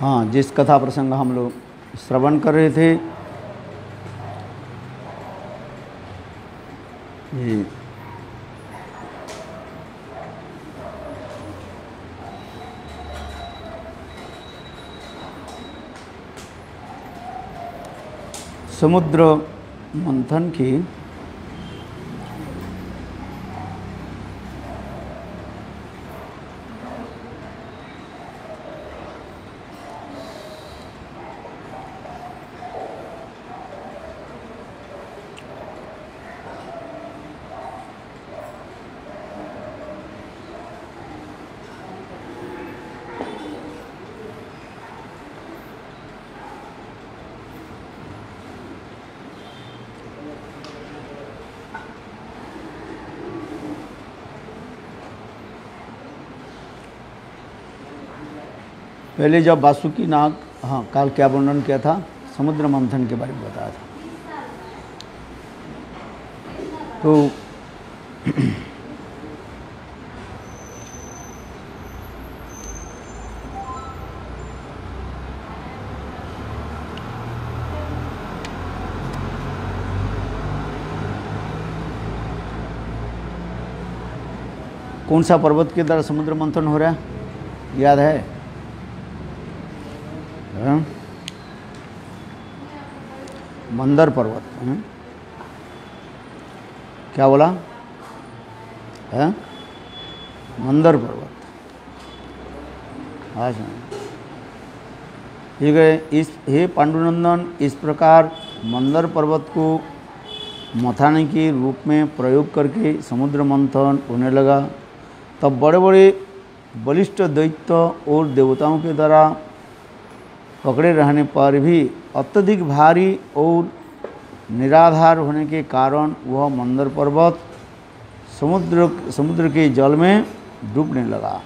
हाँ, जिस कथा प्रसंग हम लोग श्रवण कर रहे थे, ये समुद्र मंथन की पहले जब वासुकी नाग, हाँ, काल क्या वर्णन किया था, समुद्र मंथन के बारे में बताया था। तो कौन सा पर्वत के द्वारा समुद्र मंथन हो रहा है, याद है? मंदर पर्वत। क्या बोला है? मंदर पर्वत। अच्छा, ठीक है। इस हे पांडुनंदन, इस प्रकार मंदर पर्वत को मथाने के रूप में प्रयोग करके समुद्र मंथन होने लगा। तब बड़े बड़े बलिष्ठ दैत्य और देवताओं के द्वारा पकड़े रहने पर भी अत्यधिक भारी और निराधार होने के कारण वह मंदर पर्वत समुद्र के जल में डूबने लगा।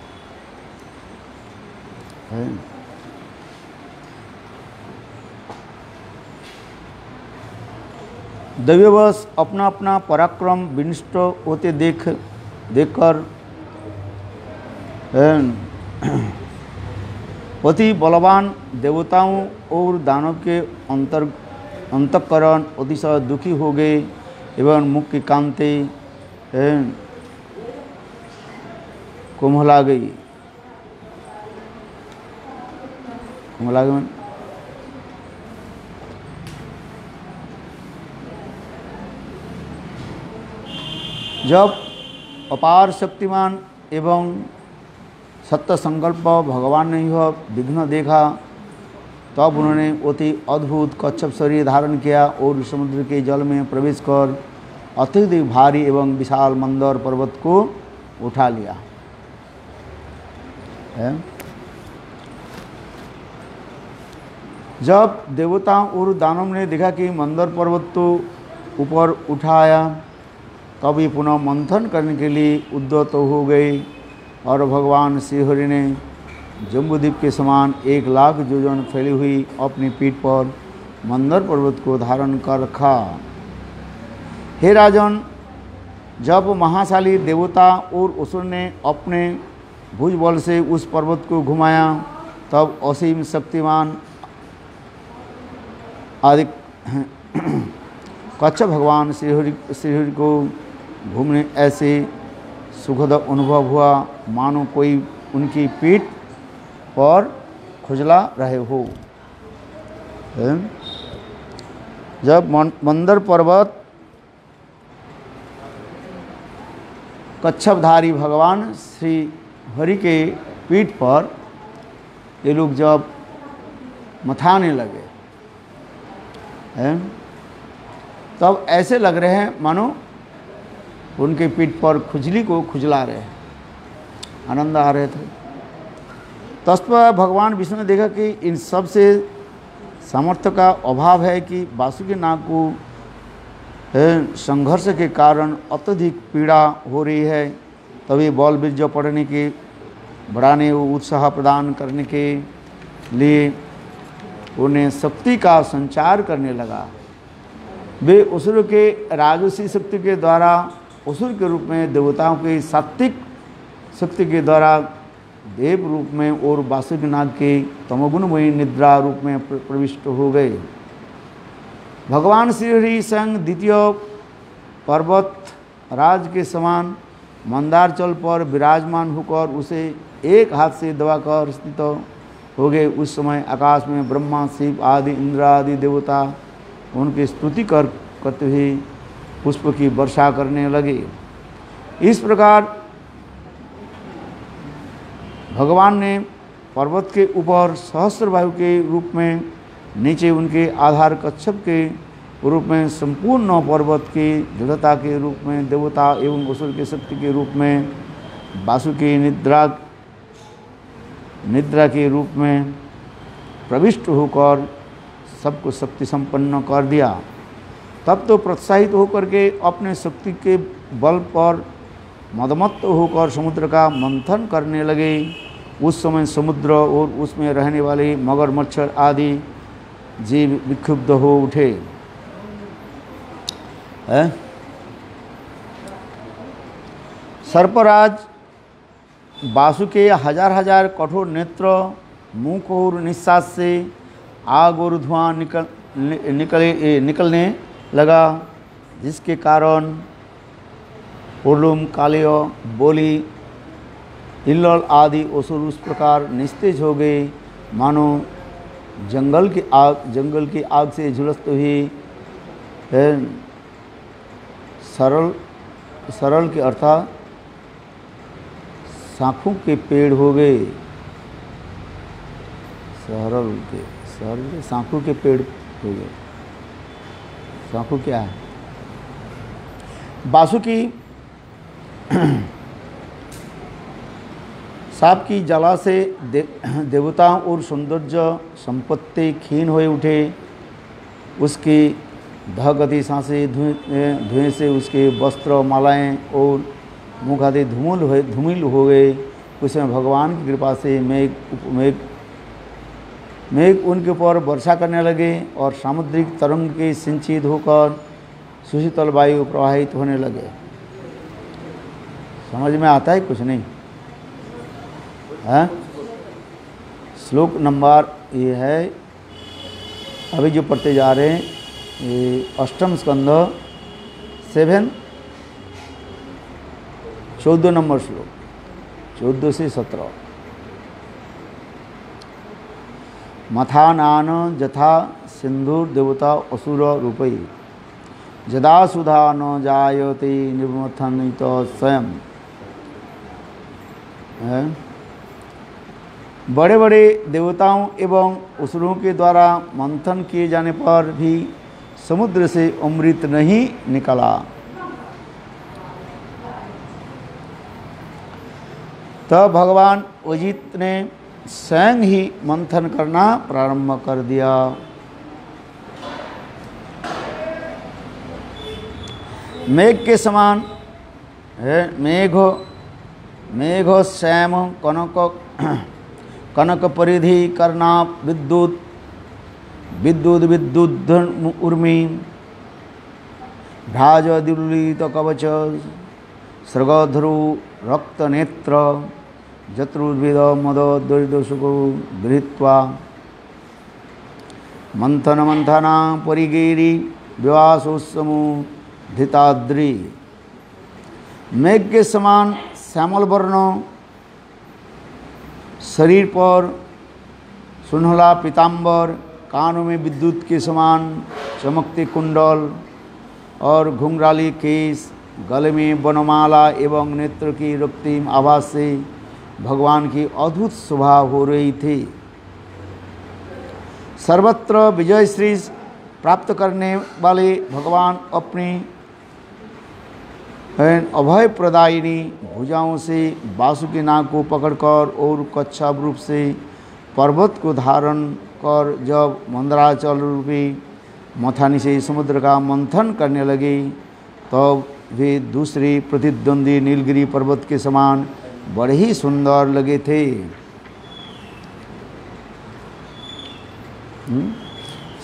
दैव्यवश अपना अपना पराक्रम विनष्ट होते देखकर अति बलवान देवताओं और दानव के अंतःकरण अतिशय दुखी हो गए एवं मुख की कांति कोमला गई। जब अपार शक्तिमान एवं सत्य संकल्प भगवान ने यह विघ्न देखा, तब उन्होंने अति अद्भुत कच्छप शरीर धारण किया और समुद्र के जल में प्रवेश कर अत्यधिक भारी एवं विशाल मंदर पर्वत को उठा लिया। जब देवताओं और दानव ने देखा कि मंदर पर्वत तो ऊपर उठाया, तब ये पुनः मंथन करने के लिए उद्यत हो गए और भगवान श्रीहरि ने जम्बूद्वीप के समान 1,00,000 योजन फैली हुई अपनी पीठ पर मंदर पर्वत को धारण कर रखा। हे राजन, जब महाशाली देवता और असुर ने अपने भुजबल से उस पर्वत को घुमाया, तब असीम शक्तिमान आदि कच्छप भगवान श्रीहरि को घूमने ऐसे सुखद अनुभव हुआ मानो कोई उनकी पीठ पर खुजला रहे हो। जब मंदर पर्वत कच्छपधारी भगवान श्री हरि के पीठ पर ये लोग जब मथाने लगे, तब ऐसे लग रहे हैं मानो उनके पीठ पर खुजली को खुजला रहे हैं, आनंद आ रहे थे। तत्पर भगवान विष्णु ने देखा कि इन सब से सामर्थ्य का अभाव है कि वासुकी नाग को संघर्ष के कारण अत्यधिक पीड़ा हो रही है। तभी बल बीज पढ़ने के बढ़ाने व उत्साह प्रदान करने के लिए उन्हें शक्ति का संचार करने लगा। वे असुर के राजसी शक्ति के द्वारा असुर के रूप में देवताओं की सात्विक शक्ति के द्वारा देव रूप में और वासुकी नाग के तमोगुणमयी निद्रा रूप में प्रविष्ट हो गए। भगवान श्री हरि संग द्वितीय पर्वत राज के समान मंदारचल पर विराजमान होकर उसे एक हाथ से दबाकर स्थित हो गए। उस समय आकाश में ब्रह्मा, शिव आदि इंद्र आदि देवता उनकी स्तुति करते हुए पुष्प की वर्षा करने लगे। इस प्रकार भगवान ने पर्वत के ऊपर सहस्त्रबाहु के रूप में, नीचे उनके आधार कच्छप के रूप में, संपूर्ण पर्वत की दृढ़ता के रूप में, देवता एवं असुर की शक्ति के रूप में, वासुकी निद्रा के रूप में प्रविष्ट होकर सबको शक्ति संपन्न कर दिया। तब तो प्रोत्साहित होकर के अपने शक्ति के बल पर मदमत्त होकर समुद्र का मंथन करने लगे। उस समय समुद्र और उसमें रहने वाले मगर, मच्छर आदि जीव विक्षुब्ध हो उठे। सर्पराज वासुके हजार हजार कठोर नेत्र, मुख और निश्वास से आग और धुआं निकलने लगा, जिसके कारण उर्लुम, कालिय, बोली, इल्लल आदि असुर उस प्रकार निस्तेज हो गए मानो जंगल की आग से झुलसते हुए सरल के अर्थात शाखों के पेड़ हो गए। सरल के शाखों के पेड़ हो गए। शाखों क्या है? वासुकी सांप की ज्वाला से देवताओं और सौंदर्य संपत्ति क्षीण हुए उठे। उसकी धगती सांसें धुएं से उसके वस्त्र, मालाएं और मुख आदि धूमिल हो गए। उसमें भगवान की कृपा से मेघ उनके ऊपर वर्षा करने लगे और सामुद्रिक तरंग के सिंचित होकर सुशीतल वायु प्रवाहित होने लगे। समझ में आता है? कुछ नहीं है? श्लोक नंबर ये है, अभी जो पढ़ते जा रहे हैं, ये अष्टम स्कंध 7, 14 नंबर श्लोक, 14 से 17। मथानान जथा सिंधुर देवता असुर रूपई, जदा सुधा न जायते निर्मथनित स्वयं। बड़े बड़े देवताओं एवं असुरों के द्वारा मंथन किए जाने पर भी समुद्र से अमृत नहीं निकला। तब भगवान अजित ने स्वयं ही मंथन करना प्रारंभ कर दिया। मेघ के समान है, मेघ श्याम कनक परिधि कर्णा विद्युत उर्मी भ्राज दिलुलित कवच सृगधरु रक्त नेत्र जत्रुर्विद मद दुर्दशुको गृहीत्वा मंथन मंथना परिगेरी विवासोत्समु धिताद्रि। मेघ के समान श्यामल वर्ण शरीर पर सुनहला पीताम्बर, कानों में विद्युत के समान चमकते कुंडल और घुंघराली केस, गले में वनमाला एवं नेत्र की रक्तिम आवाज से भगवान की अद्भुत शोभा हो रही थी। सर्वत्र विजय श्री प्राप्त करने वाले भगवान अपनी अभय प्रदायिनी भुजाओं से वासुकी नाग को पकड़कर और कच्छप रूप से पर्वत को धारण कर जब मंदराचल रूपी मथानी से समुद्र का मंथन करने लगे, तब वे दूसरी प्रतिद्वंदी नीलगिरी पर्वत के समान बड़े ही सुंदर लगे थे।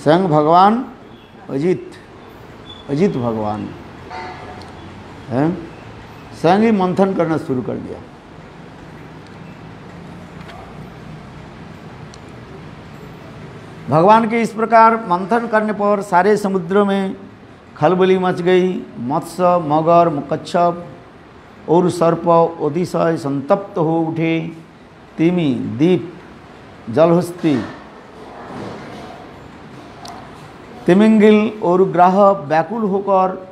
स्वयं भगवान अजित भगवान है, स्वयं ही मंथन करना शुरू कर दिया। भगवान के इस प्रकार मंथन करने पर सारे समुद्र में खलबली मच गई। मत्स्य, मगर, कच्छप और सर्प अतिशय संतप्त हो उठे। तिमी, दीप, जलहस्ती, तिमिंगिल और ग्राह व्याकुल होकर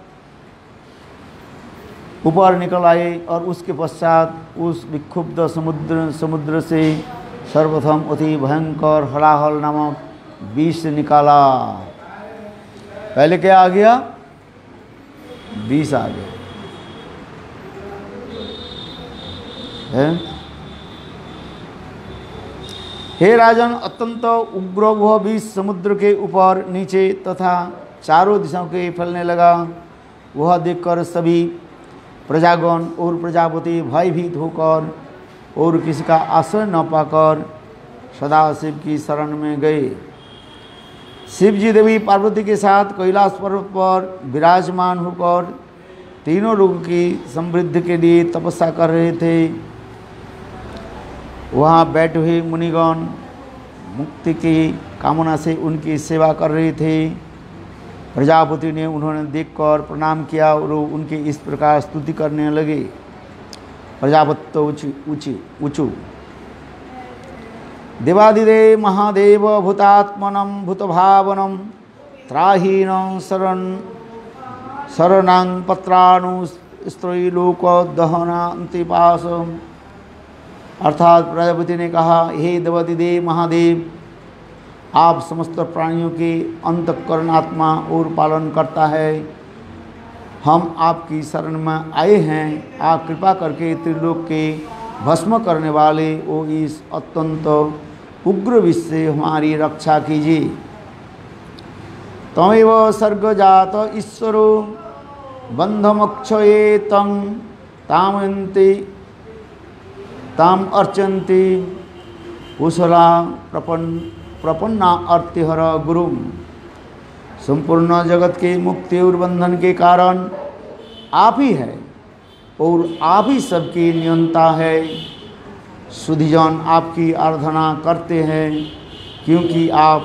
ऊपर निकल आए और उसके पश्चात उस विक्षुब्ध समुद्र से सर्वप्रथम अति भयंकर हलाहल नामक विष निकाला। पहले क्या आ गया? विष आ गया है? हे राजन, अत्यंत उग्र वह विष समुद्र के ऊपर, नीचे तथा चारों दिशाओं के फैलने लगा। वह देखकर सभी प्रजागण और प्रजापति भयभीत होकर और किसी का आश्रय न पाकर सदाशिव की शरण में गए। शिव जी देवी पार्वती के साथ कैलाश पर्वत पर विराजमान होकर तीनों लोगों की समृद्धि के लिए तपस्या कर रहे थे। वहाँ बैठे हुए मुनिगण मुक्ति की कामना से उनकी सेवा कर रहे थे। प्रजापति ने उन्होंने देखकर प्रणाम किया और उनकी इस प्रकार स्तुति करने लगे। प्रजापति ऊचु देवादिदेव महादेव भूतात्मनम भूतभावनम त्राहीनं शरणां पत्राणु स्त्रैलोक दहनान्तिपास। अर्थात प्रजापति ने कहा, हे देवादिदेव महादेव, आप समस्त प्राणियों के अंतःकरण आत्मा और पालन करता है। हम आपकी शरण में आए हैं। आप कृपा करके त्रिलोक के भस्म करने वाले वो इस अत्यंत उग्र विष से हमारी रक्षा कीजिए। तमेव सर्गजात ईश्वरो बंधमक्षये तं तामन्ते ताम अर्चन्ति कुशला प्रपन्ना अर्तिहर गुरु। संपूर्ण जगत के मुक्ति और बंधन के कारण आप ही है और आप ही सबकी नियंता है। सुधीजन आपकी आराधना करते हैं क्योंकि आप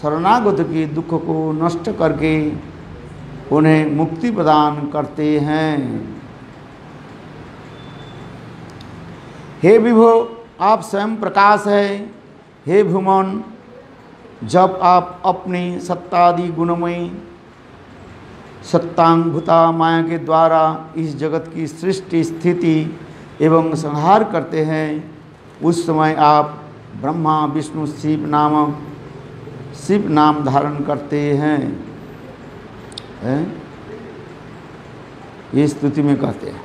शरणागत के दुख को नष्ट करके उन्हें मुक्ति प्रदान करते हैं। हे विभो, आप स्वयं प्रकाश है। हे भूमन, जब आप अपनी सत्तादि गुणमयी सत्तांग भूता माया के द्वारा इस जगत की सृष्टि, स्थिति एवं संहार करते हैं, उस समय आप ब्रह्मा विष्णु शिव नाम धारण करते हैं। ये स्तुति में कहते हैं।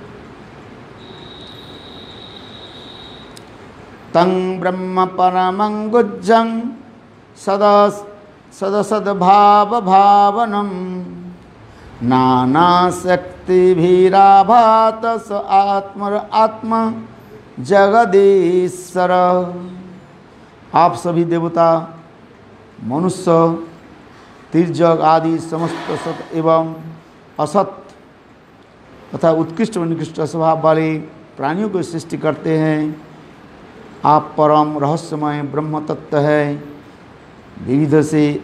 तं ब्रह्म परमं गुज्जं सदसद्भावभावनं नाना शक्तिभिराभात स आत्म जगदीश्वर। आप सभी देवता, मनुष्य, तिर्यक आदि समस्त सत एवं असत तथा उत्कृष्ट व निकृष्ट स्वभाव वाले प्राणियों को सृष्टि करते हैं। आप परम रहस्यमय ब्रह्म तत्व है। विविध से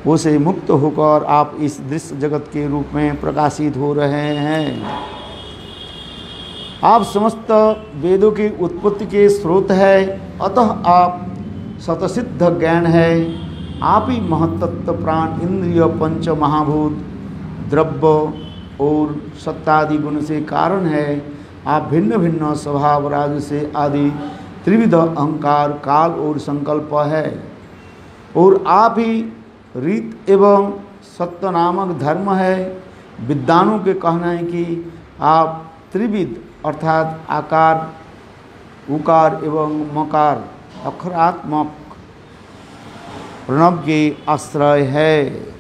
वो से मुक्त होकर आप इस दृश्य जगत के रूप में प्रकाशित हो रहे हैं। आप समस्त वेदों की उत्पत्ति के स्रोत है, अतः आप स्वतसिद्ध ज्ञान है। आप ही महत्तत्व प्राण इंद्रिय पंच महाभूत द्रव्य और सत्तादि गुण से कारण है। आप भिन्न भिन्न स्वभाव राज से आदि त्रिविध अहंकार काल और संकल्प है। और आप ही रीत एवं सत्य नामक धर्म है। विद्वानों के कहना है कि आप त्रिविध अर्थात आकार, उकार एवं मकार अक्षरात्मक प्रणव के आश्रय है।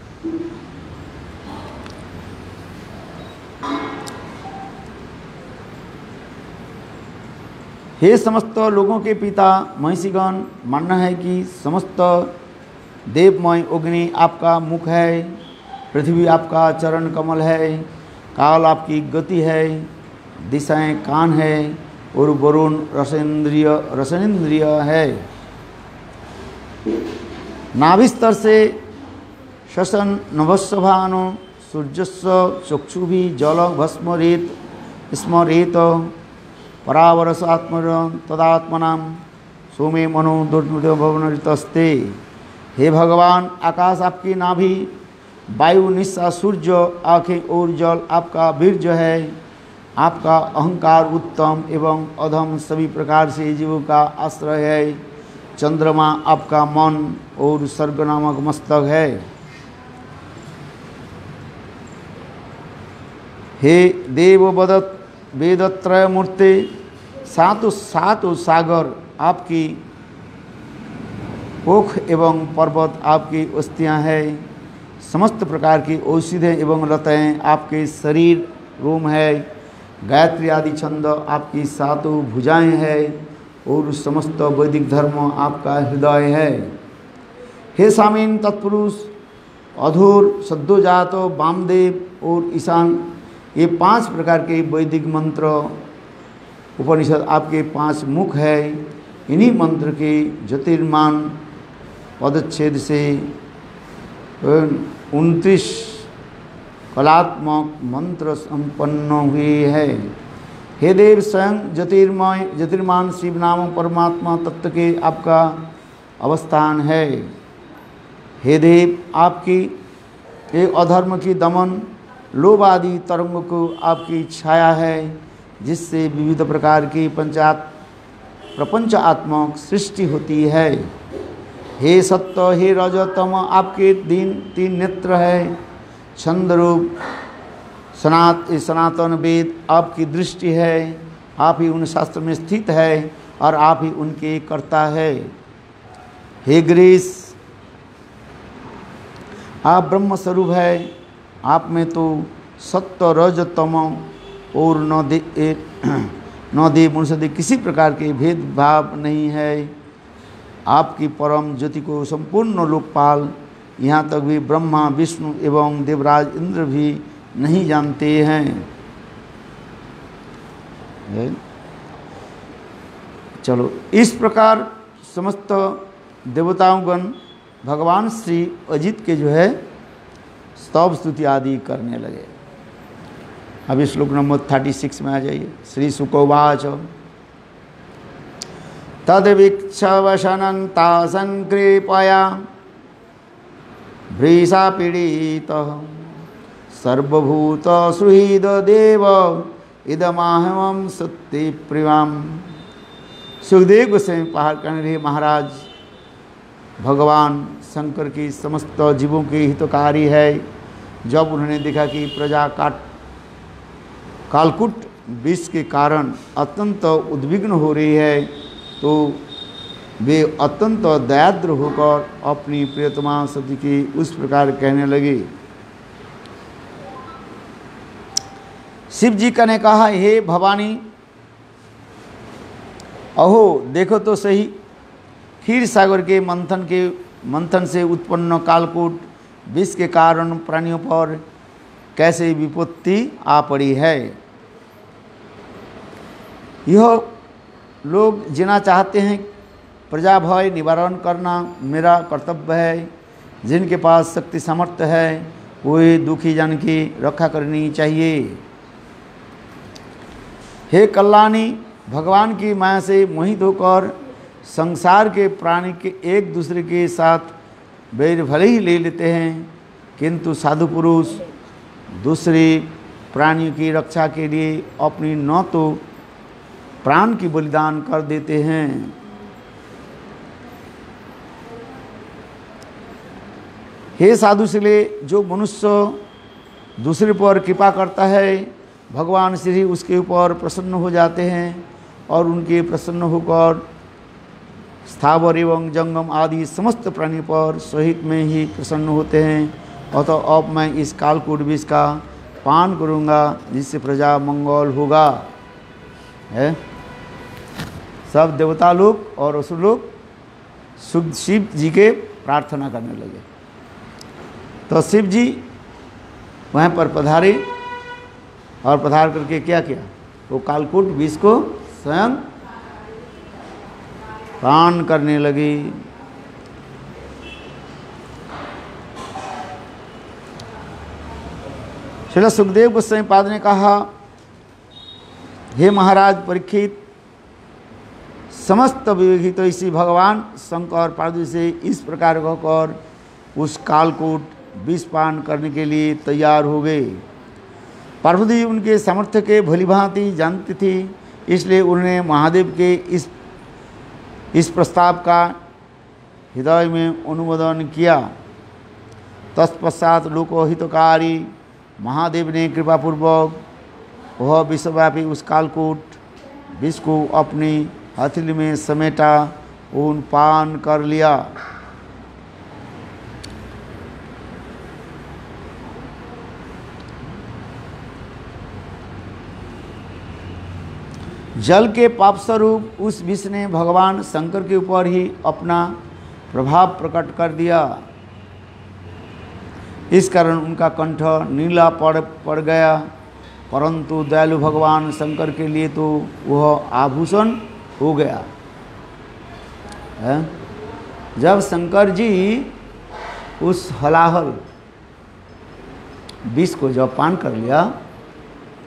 हे समस्त लोगों के पिता महिषीगण, मानना है कि समस्त देवमय अग्नि आपका मुख है, पृथ्वी आपका चरण कमल है, काल आपकी गति है, दिशाएं कान है और वरुण रसनेन्द्रिय है। नाभिस्तर से शशन नभस्भानो सूर्यस्व चक्षुभि जल भस्मरेत स्मरेत परावरस आत्मर तदात्मनाम सोमे मनो दुर्भवनरितस्ते। हे भगवान, आकाश आपकी नाभि, वायु निस्सा सूर्य आँखें और जल आपका वीर्य है। आपका अहंकार उत्तम एवं अधम सभी प्रकार से जीवों का आश्रय है। चंद्रमा आपका मन और सर्ग नामक मस्तक है। हे देव वेदत्रय मूर्ति, सातों सागर आपकी, पोख एवं पर्वत आपकी अस्थियां हैं। समस्त प्रकार की औषधें एवं लताएं आपके शरीर रोम है। गायत्री आदि छंद आपकी सातों भुजाएं हैं और समस्त वैदिक धर्म आपका हृदय है। हे स्वामीन तत्पुरुष, अधूर, सद्योजात, वामदेव और ईशान, ये 5 प्रकार के वैदिक मंत्र उपनिषद आपके 5 मुख है। इन्हीं मंत्र के ज्योतिर्मान पदच्छेद से 29 कलात्मक मंत्र संपन्न हुए है। हे देव, स्वयं ज्योतिर्मान शिव नाम परमात्मा तत्व के आपका अवस्थान है। हे देव, आपकी ये अधर्म की दमन, लोभ आदि तरंग को आपकी छाया है, जिससे विविध प्रकार की प्रपंचात्मक सृष्टि होती है। हे सत्य, हे रजतम, आपके 3 नेत्र है। छंद रूप सनातन वेद आपकी दृष्टि है। आप ही उन शास्त्र में स्थित है और आप ही उनके कर्ता है। हे ग्रीस, आप ब्रह्म स्वरूप है। आप में तो सत्य रजतम और न देव मनुष्य किसी प्रकार के भेदभाव नहीं है। आपकी परम ज्योति को संपूर्ण लोकपाल, यहाँ तक भी ब्रह्मा विष्णु एवं देवराज इंद्र भी नहीं जानते हैं। चलो, इस प्रकार समस्त देवताओंगण भगवान श्री अजित के जो है स्तव स्तुति आदि करने लगे। अभी श्लोक नंबर 36 में आ जाइए। श्री शुकोवाच तद्वीक्षवशनन्ता संकृपया वृषा पीड़ितः सर्वभूत सुहृद देव इदमाहमं सत्य प्रियम। सुखदेव गोस्वामी पहाड़ करने रहे महाराज, भगवान शंकर की समस्त जीवों के हितकारी है। जब उन्होंने देखा कि प्रजा कालकूट विष के कारण अत्यंत उद्विग्न हो रही है, तो वे अत्यंत दयाद्र होकर अपनी प्रियतमा सती की उस प्रकार कहने लगे। शिव जी का ने कहा, हे भवानी, अहो देखो तो सही, क्षीर सागर के मंथन से उत्पन्न कालकूट विष के कारण प्राणियों पर कैसे विपत्ति आ पड़ी है। यह लोग जीना चाहते हैं, प्रजा भय निवारण करना मेरा कर्तव्य है। जिनके पास शक्ति सामर्थ्य है, वे दुखी जन की रक्षा करनी चाहिए। हे कल्याणी, भगवान की माया से मोहित होकर संसार के प्राणी के एक दूसरे के साथ बैर भले ही ले लेते हैं, किंतु साधु पुरुष दूसरे प्राणियों की रक्षा के लिए अपनी न तो प्राण की बलिदान कर देते हैं। हे साधु शिले, जो मनुष्य दूसरे पर कृपा करता है, भगवान श्री उसके ऊपर प्रसन्न हो जाते हैं और उनके प्रसन्न होकर स्थावर एवं जंगम आदि समस्त प्राणी पर सहित में ही प्रसन्न होते हैं। अतः अब मैं इस कालकूट विष का पान करूँगा, जिससे प्रजा मंगल होगा। है सब देवता लोग और असुर लोग शिव जी के प्रार्थना करने लगे। तो शिव जी वहाँ पर पधारे और पधार करके क्या किया, वो कालकूट विष को स्वयं पान करने लगी। श्रील सुखदेव गोस्वामी पाद ने कहा, हे महाराज परीक्षित, समस्त विवेकित तो इसी भगवान शंकर पार्वती से इस प्रकार कहकर उस कालकूट विष पान करने के लिए तैयार हो गए। पार्वती उनके सामर्थ्य के भलीभांति जानती थी, इसलिए उन्होंने महादेव के इस प्रस्ताव का हृदय में अनुमोदन किया। तत्पश्चात लोकहितकारी महादेव ने कृपापूर्वक वह विश्वव्यापी उस कालकूट विष को अपनी हथेली में समेटा उन पान कर लिया। जल के पाप स्वरूप उस विष ने भगवान शंकर के ऊपर ही अपना प्रभाव प्रकट कर दिया। इस कारण उनका कंठ नीला पड़ गया, परंतु दयालु भगवान शंकर के लिए तो वह आभूषण हो गया है। जब शंकर जी उस हलाहल विष को जब पान कर लिया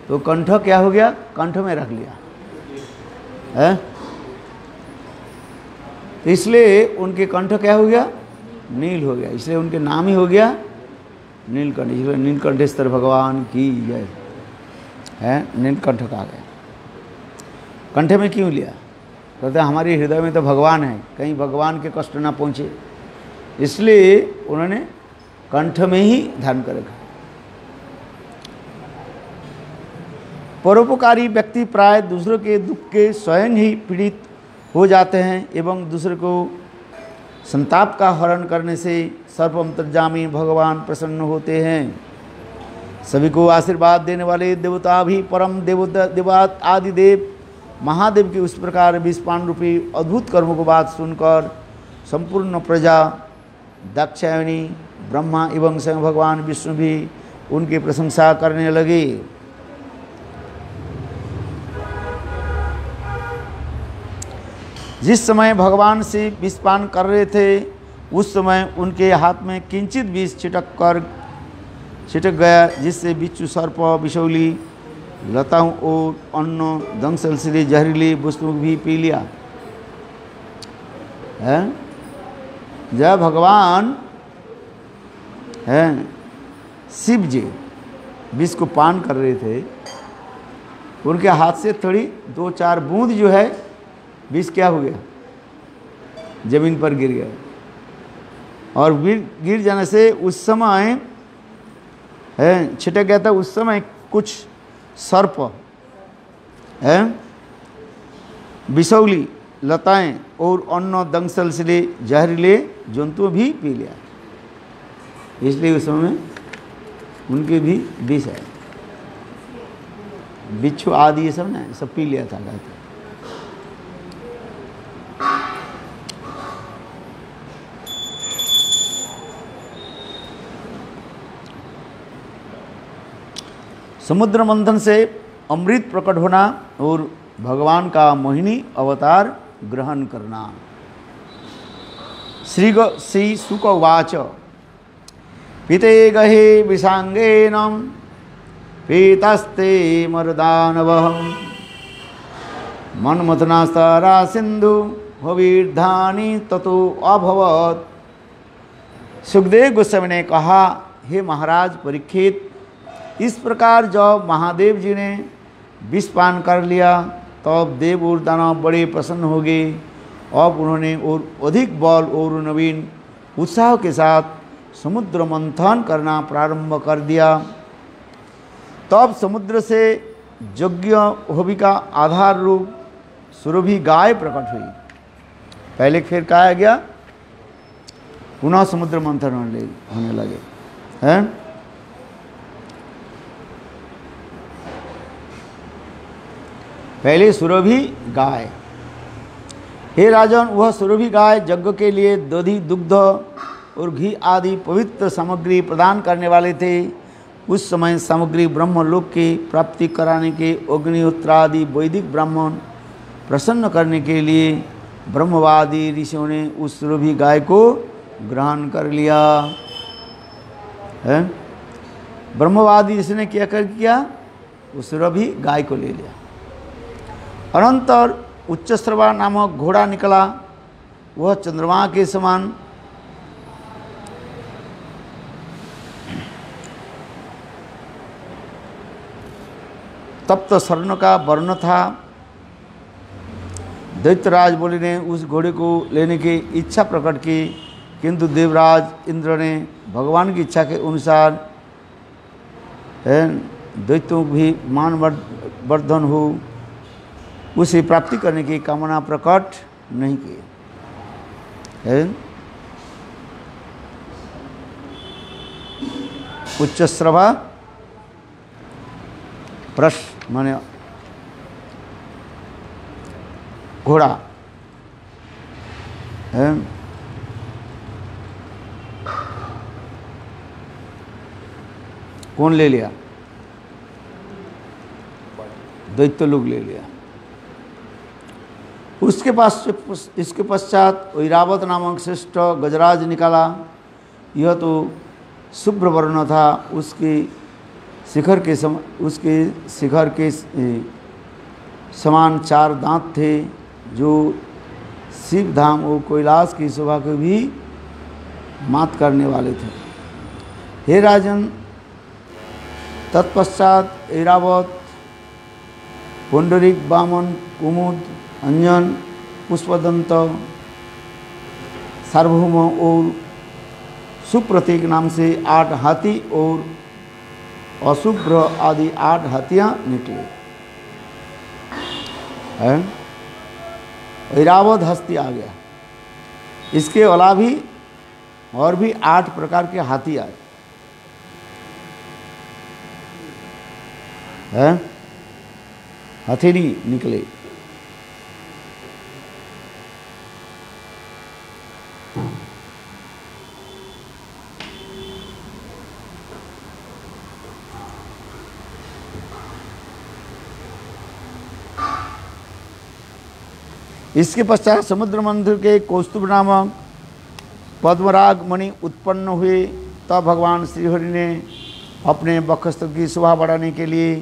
तो कंठ क्या हो गया, कंठ में रख लिया है। तो इसलिए उनके कंठ क्या हो गया, नील हो गया, इसलिए उनके नाम ही हो गया नीलकंठ। इसलिए नीलकंठेश्वर भगवान की जय है। नीलकंठ कहा गया। कंठ में क्यों लिया, कहते हमारे हृदय में तो भगवान है, कहीं भगवान के कष्ट ना पहुँचे, इसलिए उन्होंने कंठ में ही धारण कर रखा। परोपकारी व्यक्ति प्राय दूसरों के दुख के स्वयं ही पीड़ित हो जाते हैं एवं दूसरे को संताप का हरण करने से सर्वअंतर्यामी भगवान प्रसन्न होते हैं। सभी को आशीर्वाद देने वाले देवता भी परम देवा आदि देव महादेव की उस प्रकार विषपान रूपी अद्भुत कर्मों को बात सुनकर संपूर्ण प्रजा दाक्षायणी ब्रह्मा एवं स्वयं भगवान विष्णु भी उनकी प्रशंसा करने लगे। जिस समय भगवान से विषपान कर रहे थे उस समय उनके हाथ में किंचित विष छिटक गया, जिससे बिच्छू सर्प बिशौली लताओं और अन्न दंशल जहरीली वस्तु भी पी लिया है। जब भगवान है शिव जी विष को पान कर रहे थे, उनके हाथ से थोड़ी 2-4 बूंद जो है विष क्या हो गया, जमीन पर गिर गया। और गिर जाने से उस समय है छिटक गया था। उस समय कुछ सर्प है बिशौली लताएं और अन्न दंशल से जहरीले जंतु भी पी लिया, इसलिए उस समय उनके भी विष है। बिच्छू आदि ये सब ना सब पी लिया था कहते। समुद्र मंथन से अमृत प्रकट होना और भगवान का मोहिनी अवतार ग्रहण करना। श्री शुक उवाच पीते गहे विषांगेन पीतस्ते मरुदानवः मन्मथनास्तरा सिंधु हवीर्धानी ततो अभवत्। सुखदेव गोस्वामी ने कहा, हे महाराज परीक्षित, इस प्रकार जब महादेव जी ने विष पान कर लिया तब देव और दानव बड़े प्रसन्न हो गए। अब उन्होंने और अधिक बल और नवीन उत्साह के साथ समुद्र मंथन करना प्रारंभ कर दिया। तब समुद्र से यज्ञ होविका आधार रूप सुरभि गाय प्रकट हुई। पहले फिर कहा गया, पुनः समुद्र मंथन होने लगे हैं। पहले सुरभि गाय। हे राजन, वह सुरभि गाय यज्ञ के लिए दधि दुग्ध और घी आदि पवित्र सामग्री प्रदान करने वाले थे। उस समय सामग्री ब्रह्मलोक की प्राप्ति कराने के अग्निहोत्र आदि वैदिक ब्राह्मण प्रसन्न करने के लिए ब्रह्मवादी ऋषियों ने उस सुरभि गाय को ग्रहण कर लिया है। ब्रह्मवादी इसने क्या कर किया, उस रभी गाय को ले लिया। अनंतर उच्चश्रवा नामक घोड़ा निकला, वह चंद्रमा के समान तप्त स्वर्ण का वर्ण था। दैत्यराज बोले ने उस घोड़े को लेने की इच्छा प्रकट की, किंतु देवराज इंद्र ने भगवान की इच्छा के अनुसार दैत्यों भी मान वर्धन हो उसे प्राप्ति करने की कामना प्रकट नहीं की। उच्चश्रवा प्रश्न माने घोड़ा है, कौन ले लिया, दैत्य लोग ले लिया। उसके पास इसके पश्चात ऐरावत नामक श्रेष्ठ गजराज निकाला। यह तो शुभ्र वर्ण था, उसके शिखर के समान 4 दांत थे, जो शिव धाम और कैलाश की शोभा को भी मात करने वाले थे। हे राजन, तत्पश्चात ऐरावत पुंडरीक, वामन, कुमुद, अंजन, पुष्पदंत, सार्वभौम और सुप्रतीक नाम से 8 हाथी और अशुभ्र आदि 8 हाथियां निकले। ऐरावत हस्ती आ गया। इसके अलावा भी और भी 8 प्रकार के हाथी आए हैं, हथेली निकले। इसके पश्चात समुद्र मंथन के कौस्तुभ नामक पद्मराग मणि उत्पन्न हुए। तब भगवान श्रीहरि ने अपने वक्षस्थल की शोभा बढ़ाने के लिए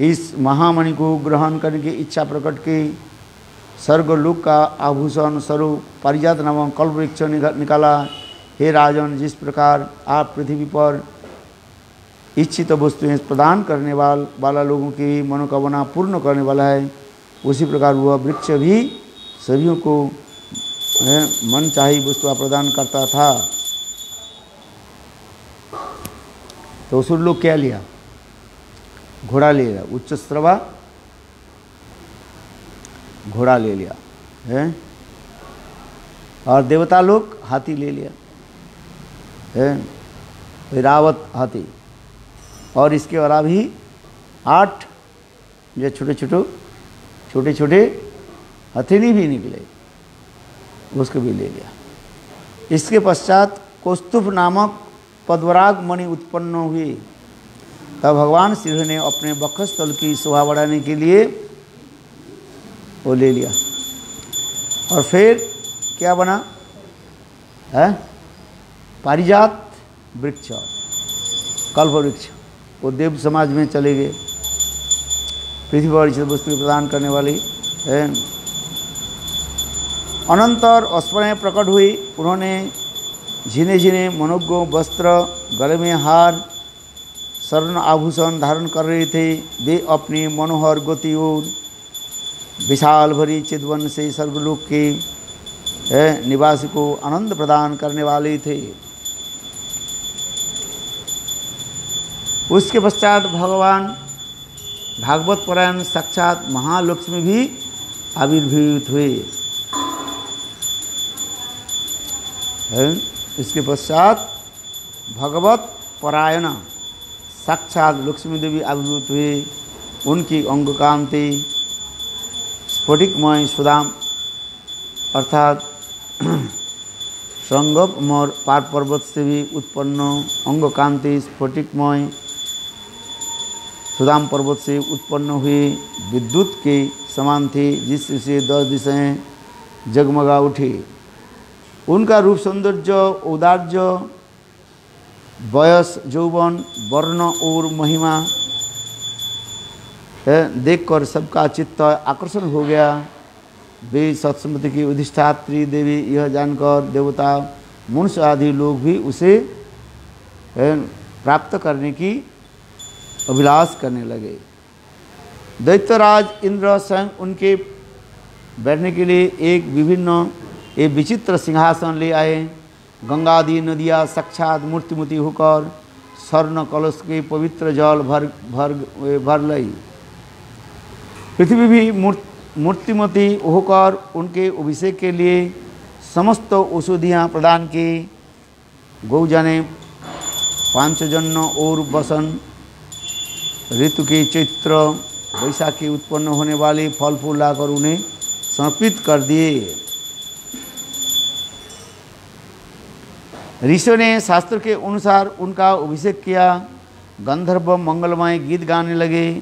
इस महामणि को ग्रहण करने की इच्छा प्रकट की। स्वर्गलोक का आभूषण स्वरूप पारिजात नामक कल्पवृक्ष निकाला। हे राजन, जिस प्रकार आप पृथ्वी पर इच्छित वस्तुएं प्रदान करने वाला लोगों की मनोकामना पूर्ण करने वाला है, उसी प्रकार वह वृक्ष भी सभी को मन चाही वस्तु प्रदान करता था। तो असुर लोग क्या लिया, घोड़ा ले लिया। उच्चश्रवा घोड़ा ले लिया है, और देवता लोग हाथी ले लिया है, ऐरावत हाथी। और इसके अलावा भी 8 जो छोटे छोटे हथेली भी निकले, उसको भी ले लिया। इसके पश्चात कौस्तुभ नामक पद्मराग मणि उत्पन्न हुई। तब भगवान श्री ने अपने वक्षस्थल की शोभा बढ़ाने के लिए वो ले लिया। और फिर क्या बना है, पारिजात वृक्ष, कल्प वृक्ष। वो देव समाज में चले गए, पृथ्वी पर इस वस्तु प्रदान करने वाली है। अनंतर अस्पने प्रकट हुई। उन्होंने झिने झिने मनोज्ञ वस्त्र, गले में हार, स्वर्ण आभूषण धारण कर रहे थे। वे अपनी मनोहर गति और विशाल भरी चितवन से स्वर्गलोक के निवासी को आनंद प्रदान करने वाले थे। उसके पश्चात भगवान भागवत परायण साक्षात महालक्ष्मी भी आविर्भूत हुए। इसके पश्चात भगवत परायण साक्षात लक्ष्मी देवी आविर्भूत हुए। उनकी अंग कांति स्फटिकमय सुदाम अर्थात संगम और पार पर्वत से भी उत्पन्न अंग कांति स्फटिकमय सुदाम पर्वत से उत्पन्न हुई विद्युत के समान थी, जिससे 10 दिशाएं जगमगा उठी। उनका रूप सौंदर्य, औदार्य वयस, यौवन, वर्ण और महिमा देखकर सबका चित्त आकर्षण हो गया। वे सत्समति की अधिष्ठात्री देवी यह जानकर देवता, मनुष्य आदि लोग भी उसे प्राप्त करने की अभिलाष करने लगे। दैत्यराज इंद्र स्वयं उनके बैठने के लिए एक विचित्र सिंहासन ले आए। गंगादि नदियाँ साक्षात मूर्तिमती होकर स्वर्ण कलश के पवित्र जल भर लाई। पृथ्वी भी मूर्तिमती होकर उनके अभिषेक के लिए समस्त औषधियाँ प्रदान की। गौजा ने पांचजन्य और वसंत ऋतु के चैत्र वैशाखी उत्पन्न होने वाले फल फूल लाकर उन्हें समर्पित कर दिए। ऋषियों ने शास्त्र के अनुसार उनका अभिषेक किया। गंधर्व मंगलमय गीत गाने लगे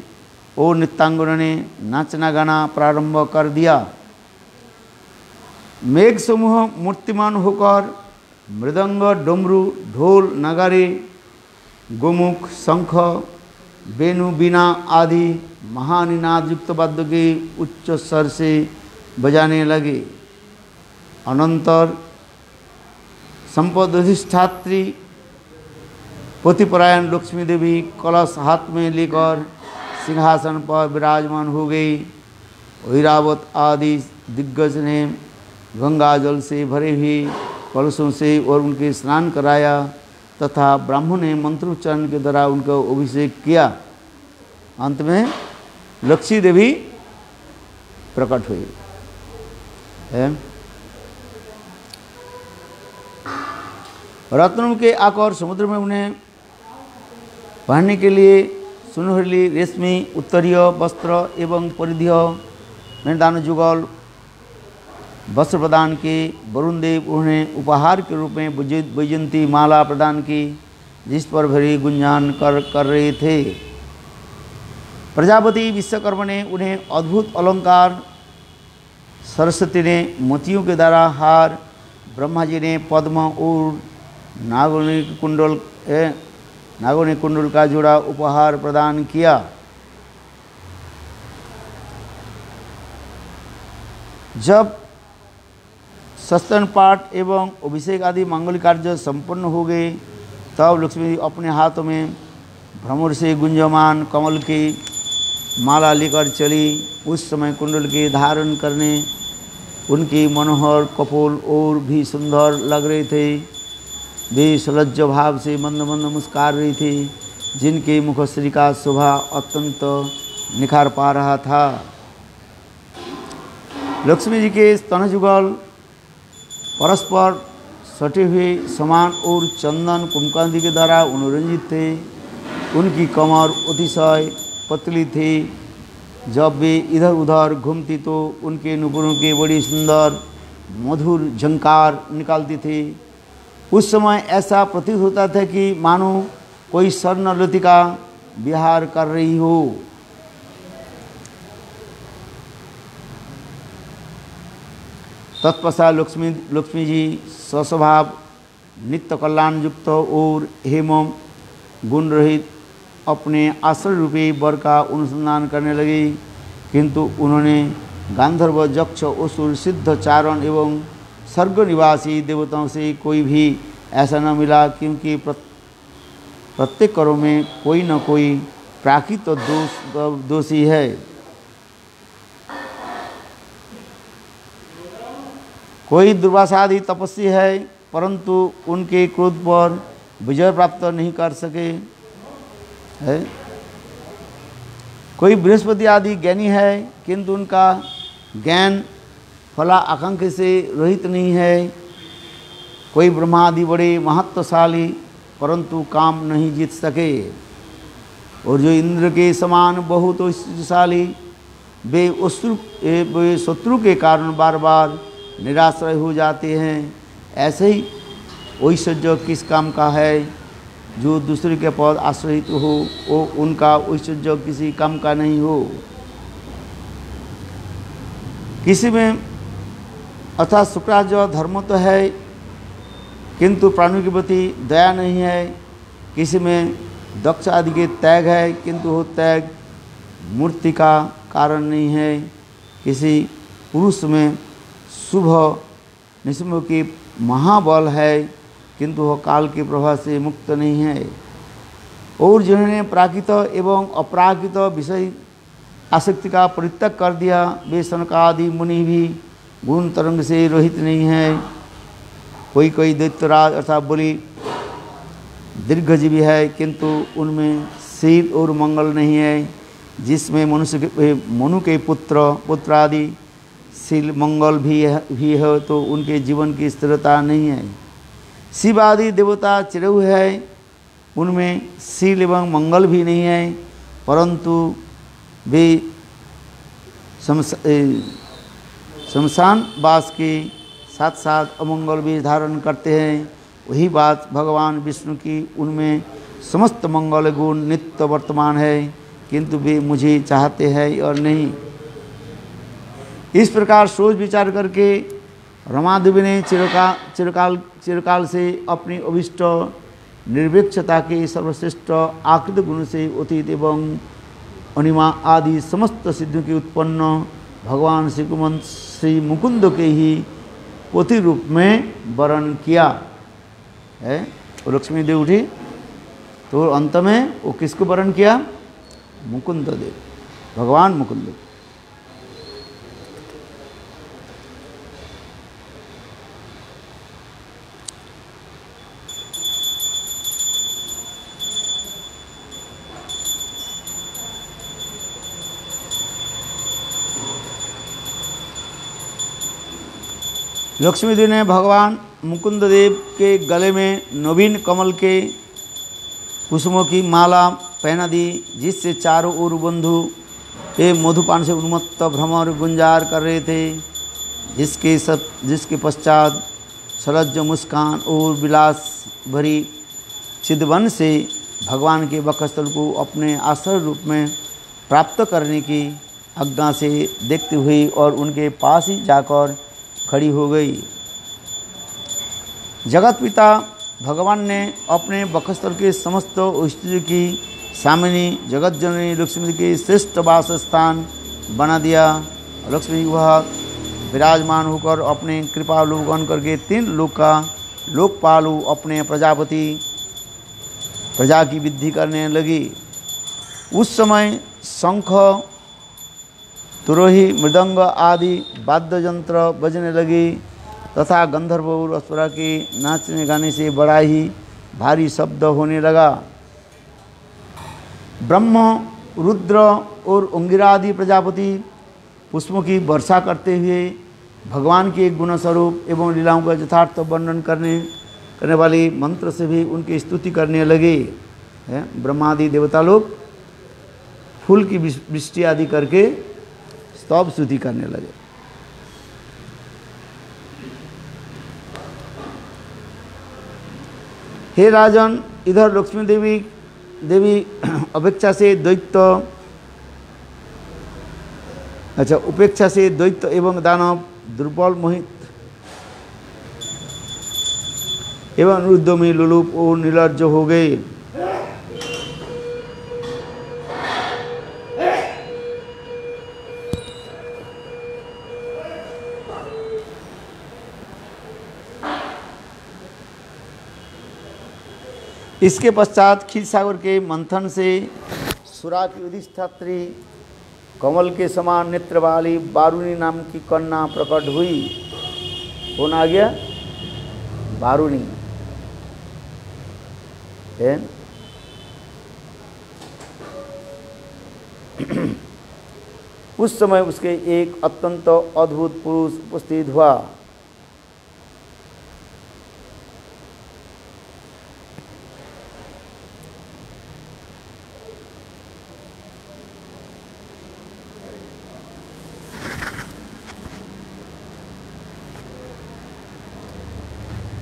और नृत्यांगनों ने नाचना गाना प्रारंभ कर दिया। मेघ समूह मूर्तिमान होकर मृदंग, डमरू, ढोल, नगारे, गोमुख, शंख, वेणु, बीना आदि महानिनाद युक्त वाद्य के उच्च स्वर से बजाने लगे। अनंतर संपद अधिष्ठात्री पतिपरायण लक्ष्मी देवी कलश हाथ में लेकर सिंहासन पर विराजमान हो गई। ऐरावत आदि दिग्गज ने गंगा जल से भरे हुए कलशों से और उनके स्नान कराया तथा ब्राह्मण ने मंत्रोच्चारण के द्वारा उनका अभिषेक किया। अंत में लक्ष्मी देवी प्रकट हुई। रत्नों के आकर समुद्र में उन्हें पहनने के लिए सुनहली रेशमी उत्तरीय वस्त्र एवं परिधेय मैदान जुगल वस्त्र प्रदान की। वरुण देव उन्हें उपहार के रूप में वैजयंती माला प्रदान की, जिस पर भरी गुंजान कर रहे थे। प्रजापति विश्वकर्मा ने उन्हें अद्भुत अलंकार, सरस्वती ने मोतियों के द्वारा हार, ब्रह्मा जी ने पद्म और नागों ने कुंडल का जोड़ा उपहार प्रदान किया। जब सस्तन पाठ एवं अभिषेक आदि मांगलिक कार्य संपन्न हो गए तब लक्ष्मी अपने हाथों में भ्रमर से गुंजमान कमल की माला लेकर चली। उस समय कुंडल के धारण करने उनकी मनोहर कपोल और भी सुंदर लग रहे थे। वे सलज्ज भाव से मंद मंद मुस्कुरा रही थी, जिनके मुखश्री का शोभा अत्यंत निखार पा रहा था। लक्ष्मी जी के स्तन जुगल परस्पर सटे हुए समान और चंदन कुमकांति के द्वारा अनुरंजित थे। उनकी कमर अतिशय पतली थी। जब वे इधर उधर घूमती तो उनके नुपुरों के बड़ी सुंदर मधुर झंकार निकालती थी। उस समय ऐसा प्रतीत होता था कि मानो कोई स्वर्णलतिका विहार कर रही हो। तत्पश्चात लक्ष्मी जी स्वस्वभाव नित्य कल्याण युक्त और हेम गुण रहित अपने आश्रय रूपी वर का अनुसंधान करने लगी, किंतु उन्होंने गांधर्व, यक्ष, असुर, सिद्ध, चारण एवं स्वर्ग निवासी देवताओं से कोई भी ऐसा न मिला, क्योंकि प्रत्येक करों में कोई न कोई प्राकृत दोषी है। कोई दुर्वासादि तपस्वी है, परंतु उनके क्रोध पर विजय प्राप्त नहीं कर सके है। कोई बृहस्पति आदि ज्ञानी है, किंतु उनका ज्ञान फला आकांक्षा से रहित नहीं है। कोई ब्रह्मा आदि बड़े महत्वशाली, परंतु काम नहीं जीत सके। और जो इंद्र के समान बहुत ऐश्वर्यशाली, वे शत्रु के कारण बार बार निराश्रय हो जाते हैं। ऐसे ही ऐश्वर्य किस काम का है? जो दूसरे के पद आश्रित हो, वो उनका ऐश्वर्य किसी काम का नहीं हो। किसी में अर्थात शुक्राचार्य धर्म तो है, किंतु प्राणियों के प्रति दया नहीं है। किसी में दक्ष आदि के त्याग है, किंतु वो त्याग मूर्ति का कारण नहीं है। किसी पुरुष में शुभ निस्म की महाबल है, किंतु वह काल के प्रभाव से मुक्त नहीं है। और जिन्होंने प्राकृत एवं अपराकृत विषय आसक्ति का परित्याग कर दिया, वे सनकादि मुनि भी गुण तरंग से रहित नहीं है। कोई कोई दैत्यराज अर्थात बलि दीर्घजीवी है, किंतु उनमें शील और मंगल नहीं है। जिसमें मनु के पुत्र आदि शील मंगल भी है, तो उनके जीवन की स्थिरता नहीं है। शिव आदि देवता चिरऊ है, उनमें शील एवं मंगल भी नहीं है, परंतु वे शमशान वास के साथ साथ अमंगल भी धारण करते हैं। वही बात भगवान विष्णु की, उनमें समस्त मंगल गुण नित्य वर्तमान है, किंतु वे मुझे चाहते हैं और नहीं। इस प्रकार सोच विचार करके रमा देवी ने चिरकाल से अपनी अभिष्ट निर्विक्षता के सर्वश्रेष्ठ आकृत गुण से अतीत एवं अनिमा आदि समस्त सिद्धियों के उत्पन्न भगवान श्री मुकुंद के ही पोती रूप में वर्ण किया है। वो लक्ष्मी देव उठी तो अंत में वो किसको वर्ण किया? मुकुंद देव, भगवान मुकुंद। लक्ष्मी देवी ने भगवान मुकुंद देव के गले में नवीन कमल के कुसुमों की माला पहना दी, जिससे चारों ओर बंधु ये मधुपान से उन्मत्त भ्रमर गुंजार कर रहे थे। जिसके पश्चात सरज मुस्कान और विलास भरी चिदवन से भगवान के वक्षस्थल को अपने आश्रय रूप में प्राप्त करने की आज्ञा से देखती हुई और उनके पास ही जाकर खड़ी हो गई। जगत पिता भगवान ने अपने वक्षस्थल के समस्त औषधि की सामिनी जगत जननी लक्ष्मी के श्रेष्ठ वास स्थान बना दिया। लक्ष्मी वह विराजमान होकर अपने कृपालु बन करके 3 लोक का लोकपालु अपने प्रजा की वृद्धि करने लगी। उस समय शंख तुरोही मृदंग आदि वाद्य यंत्र बजने लगी तथा गंधर्व और अप्सरा के नाचने गाने से बड़ा ही भारी शब्द होने लगा। ब्रह्म रुद्र और अंगिरा आदि प्रजापति पुष्पों की वर्षा करते हुए भगवान के गुण स्वरूप एवं लीलाओं का यथार्थ वर्णन करने वाली मंत्र से भी उनकी स्तुति करने लगे। ब्रह्मादि देवता लोग फूल की वृष्टि आदि करके स्तव स्तुति करने लगे। हे राजन, इधर लक्ष्मी देवी उपेक्षा से दैत्य एवं दानव दुर्बल मोहित एवं उद्यमी लुलुप और निर्लज्ज हो गए। इसके पश्चात क्षीरसागर के मंथन से सुरा की अधिष्ठात्री कमल के समान नेत्र वाली बारूणी नाम की कन्या प्रकट हुई। कौन आ गया? बारूणी। उस समय उसके एक अत्यंत अद्भुत पुरुष उपस्थित हुआ।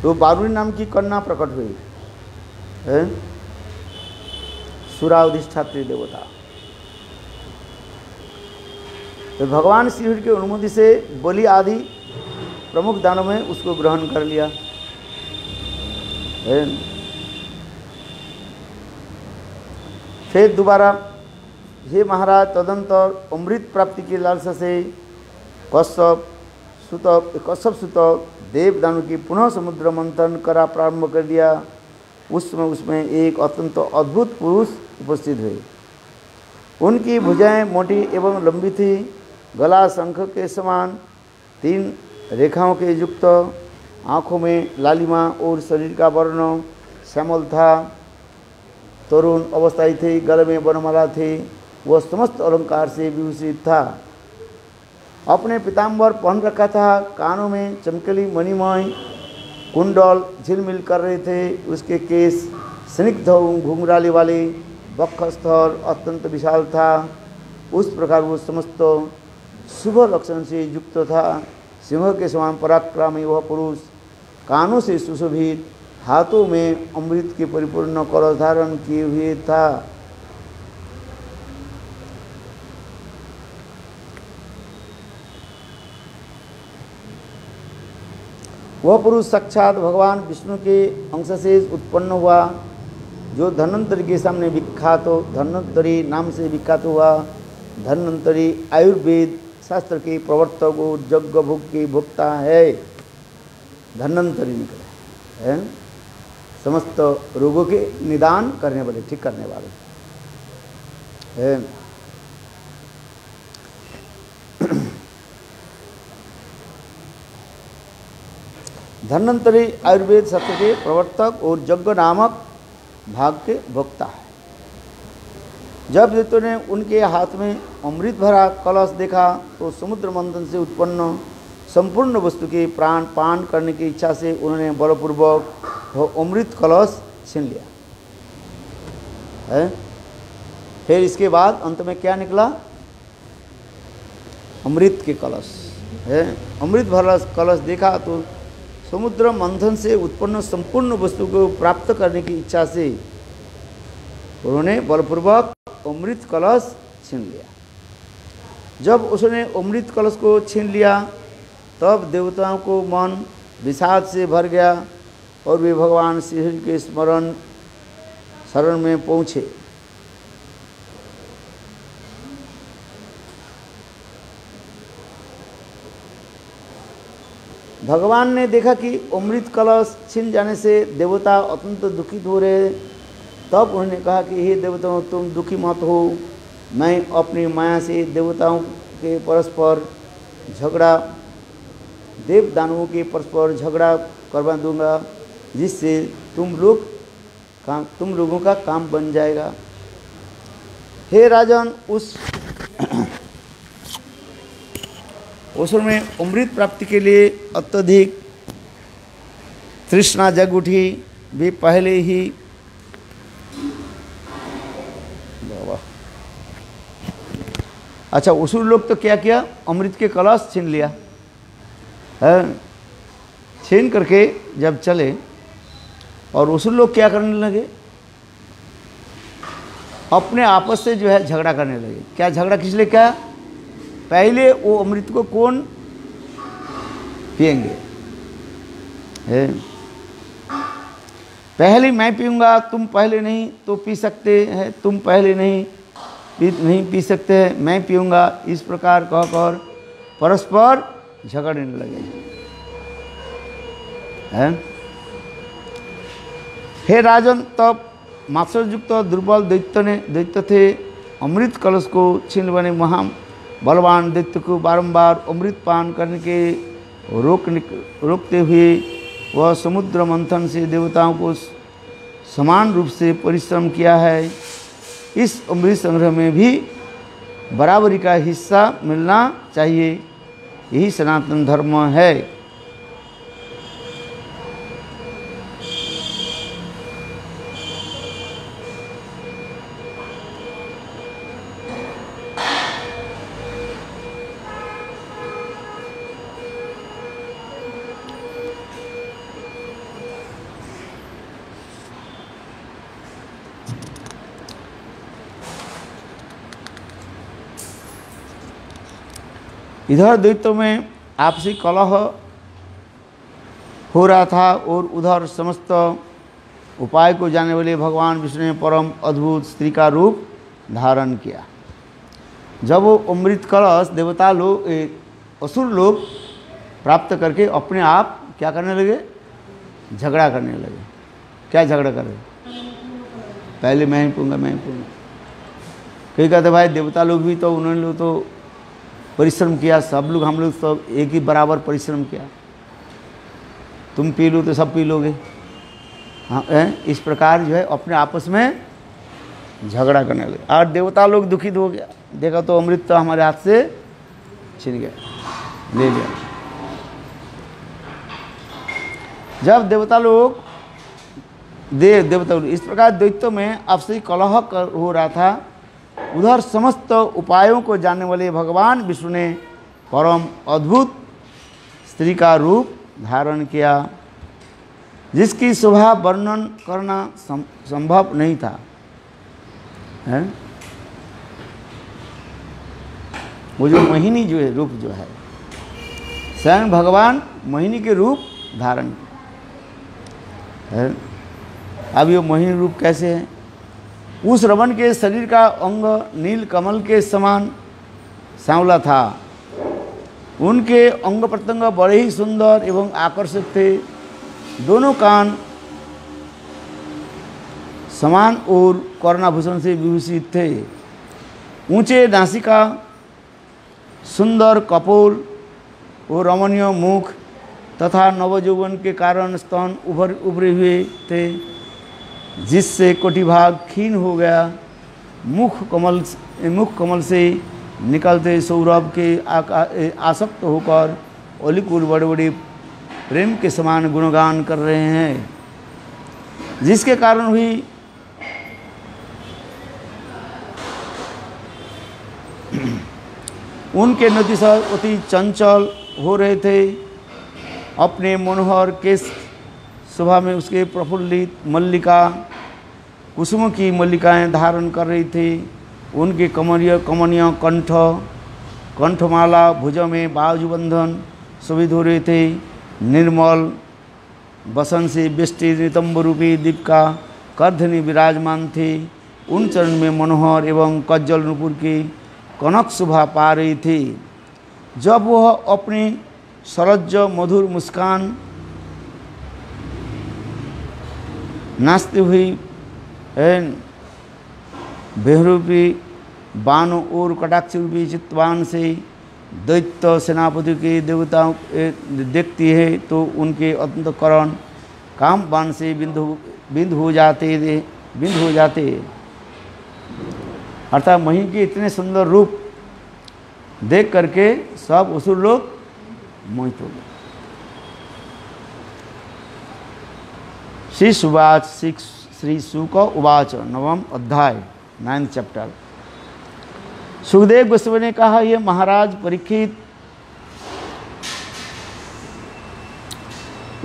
तो बारूणी नाम की कन्या प्रकट हुई है, सुराधिष्ठात्री देवता। तो भगवान श्रीहरि की अनुमति से बलि आदि प्रमुख दानों में उसको ग्रहण कर लिया है। फिर दोबारा, हे महाराज, तदंतर अमृत प्राप्ति की लालसा से कश्यप सुत देव दानव की पुनः समुद्र मंथन करा प्रारंभ कर दिया। उस समय उसमें एक अत्यंत अद्भुत पुरुष उपस्थित हुए। उनकी भुजाएं मोटी एवं लंबी थी, गला शंख के समान 3 रेखाओं के युक्त, आँखों में लालिमा और शरीर का वर्ण श्यामल था। तरुण अवस्थाई थी, गले में वनमाला थी, वह समस्त अलंकार से विभूषित था। अपने पीताम्बर पहन रखा था, कानों में चमकीली मणिमय कुंडल झिलमिल कर रहे थे। उसके केस स्निग्ध घुंघराले वाले, वक्षस्थल अत्यंत विशाल था। उस प्रकार वो समस्त शुभ लक्षण से युक्त था। सिंह के समान पराक्रमी वह पुरुष कानों से सुशोभित, हाथों में अमृत के परिपूर्ण कलश धारण किए हुए था। वह पुरुष साक्षात भगवान विष्णु के अंश से उत्पन्न हुआ, जो धन्वंतरी के सामने विख्यात हो, धन्वंतरी नाम से विख्यात हुआ। धन्वंतरी आयुर्वेद शास्त्र के प्रवर्तक को यज्ञ भोग के भोक्ता है। धन्वंतरी निकला है, समस्त रोगों के निदान करने वाले, ठीक करने वाले है। धन्वंतरी आयुर्वेद शास्त्र के प्रवर्तक और यज्ञ नामक भाग के भोक्ता है। जब दैत्यों ने उनके हाथ में अमृत भरा कलश देखा तो समुद्र मंथन से उत्पन्न संपूर्ण वस्तु के प्राण पान करने की इच्छा से उन्होंने बलपूर्वक वह अमृत कलश छीन लिया है। फिर इसके बाद अंत में क्या निकला? अमृत के कलश है। अमृत भरा कलश देखा तो समुद्र मंथन से उत्पन्न संपूर्ण वस्तु को प्राप्त करने की इच्छा से उन्होंने बलपूर्वक अमृत कलश छीन लिया। जब उसने अमृत कलश को छीन लिया तब देवताओं को मन विषाद से भर गया और वे भगवान श्री हरि के शरण में पहुँचे। भगवान ने देखा कि अमृत कलश छीन जाने से देवता अत्यंत दुखित हो रहे। तब उन्होंने कहा कि हे देवताओं, तुम दुखी मत हो, मैं अपनी माया से देवताओं के परस्पर झगड़ा, देव दानवों के परस्पर झगड़ा करवा दूंगा, जिससे तुम लोगों का काम बन जाएगा। हे राजन, उस समय अमृत प्राप्ति के लिए अत्यधिक तृष्णा जग उठी। वे पहले ही अच्छा, असुर लोग तो क्या किया? अमृत के कलश छीन लिया है। छीन करके जब चले और असुर लोग क्या करने लगे? अपने आपस से जो है झगड़ा करने लगे। क्या झगड़ा? किस लिए? क्या पहले वो अमृत को कौन पिएंगे? पहले मैं पीऊँगा, तुम पहले नहीं तो पी सकते हैं, तुम पहले नहीं पी सकते हैं, मैं पीऊँगा। इस प्रकार कहकर परस्पर झगड़ने लगे हैं। हे राजन, तब मात्सर्युक्त दुर्बल दैत्य थे। अमृत कलश को छीन बने महा बलवान दैत्य को बारंबार अमृत पान करने के रोकते हुए वह समुद्र मंथन से देवताओं को समान रूप से परिश्रम किया है। इस अमृत संग्रह में भी बराबरी का हिस्सा मिलना चाहिए, यही सनातन धर्म है। इधर दैत्यों में आपसी कलह हो रहा था और उधर समस्त उपाय को जानने वाले भगवान विष्णु ने परम अद्भुत स्त्री का रूप धारण किया। जब वो अमृत कलश देवता लोग असुर लोग प्राप्त करके अपने आप क्या करने लगे, झगड़ा करने लगे। क्या झगड़ा कर रहे, पहले मैं ही पूंगा, मैं ही पूंगा। कई कहते भाई देवता लोग भी तो उन्होंने लोग तो परिश्रम किया, सब लोग हम लोग तो एक ही बराबर परिश्रम किया, तुम पी लो तो सब पी लोगे। हाँ, इस प्रकार जो है अपने आपस में झगड़ा करने लगे। और देवता लोग दुखित हो गया, देखा तो अमृत तो हमारे हाथ से छिन गया, ले लिया। जब देवता लोग इस प्रकार दैत्यों में आपसी कलह हो रहा था, उधर समस्त उपायों को जानने वाले भगवान विष्णु ने परम अद्भुत स्त्री का रूप धारण किया, जिसकी शोभा वर्णन करना संभव नहीं था। है वो जो मोहिनी जो है रूप जो है, स्वयं भगवान मोहिनी के रूप धारण है। अब ये मोहिनी रूप कैसे है? उस रमण के शरीर का अंग नील कमल के समान सांवला था। उनके अंग प्रत्यंग बड़े ही सुंदर एवं आकर्षक थे। दोनों कान समान और कर्णाभूषण से विभूषित थे। ऊंचे नासिका, सुंदर कपोल और रमणीय मुख तथा नवयौवन के कारण स्तन उभरे हुए थे, जिससे कोटिभाग क्षीण हो गया। मुख कमल से निकलते सौरभ के आसक्त होकर अलिकुल बड़े बड़े प्रेम के समान गुणगान कर रहे हैं, जिसके कारण हुई उनके नतिश अति चंचल हो रहे थे। अपने मनोहर केश शोभा में उसके प्रफुल्लित मल्लिका कुसुमों की मल्लिकाएं धारण कर रही थी। उनके कमनीय कंठमाला भुजों में बाजूबंधन शोभित हो रहे थे। निर्मल बसन से बेष्टि नितंब रूपी दीप का कर्धनी विराजमान थे। उन चरण में मनोहर एवं कज्जल नूपुर की कनक शोभा पा रही थी। जब वह अपनी सरज मधुर मुस्कान नाचती हुई बेहरूपी बाणों और कटाक्ष रूपी चित्तवान से दैत्य सेनापति के देवताओं देखती है, तो उनके अंतःकरण काम बाण से बिंद हो जाते। अर्थात मही के इतने सुंदर रूप देख करके सब असुर लोग मोहित हो गए। श्री शुक उवाच, नवम अध्याय 9th चैप्टर। सुखदेव गोस्वामी ने कहा, ये महाराज परीक्षित,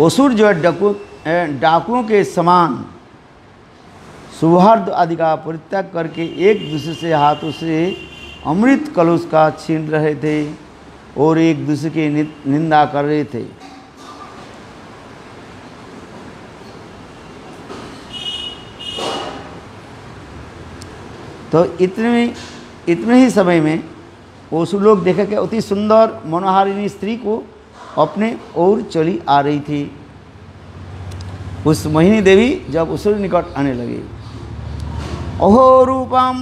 असुर जो डाकुओं के समान सौहार्द आदि का परित्याग करके एक दूसरे से हाथों से अमृत कलश का छीन रहे थे और एक दूसरे की निंदा कर रहे थे। तो इतने ही समय में असुर लोग देखा कि अति सुंदर मनोहारिणी स्त्री को अपने ओर चली आ रही थी। उस मोहिनी देवी जब असुर निकट आने लगी, अहो रूपम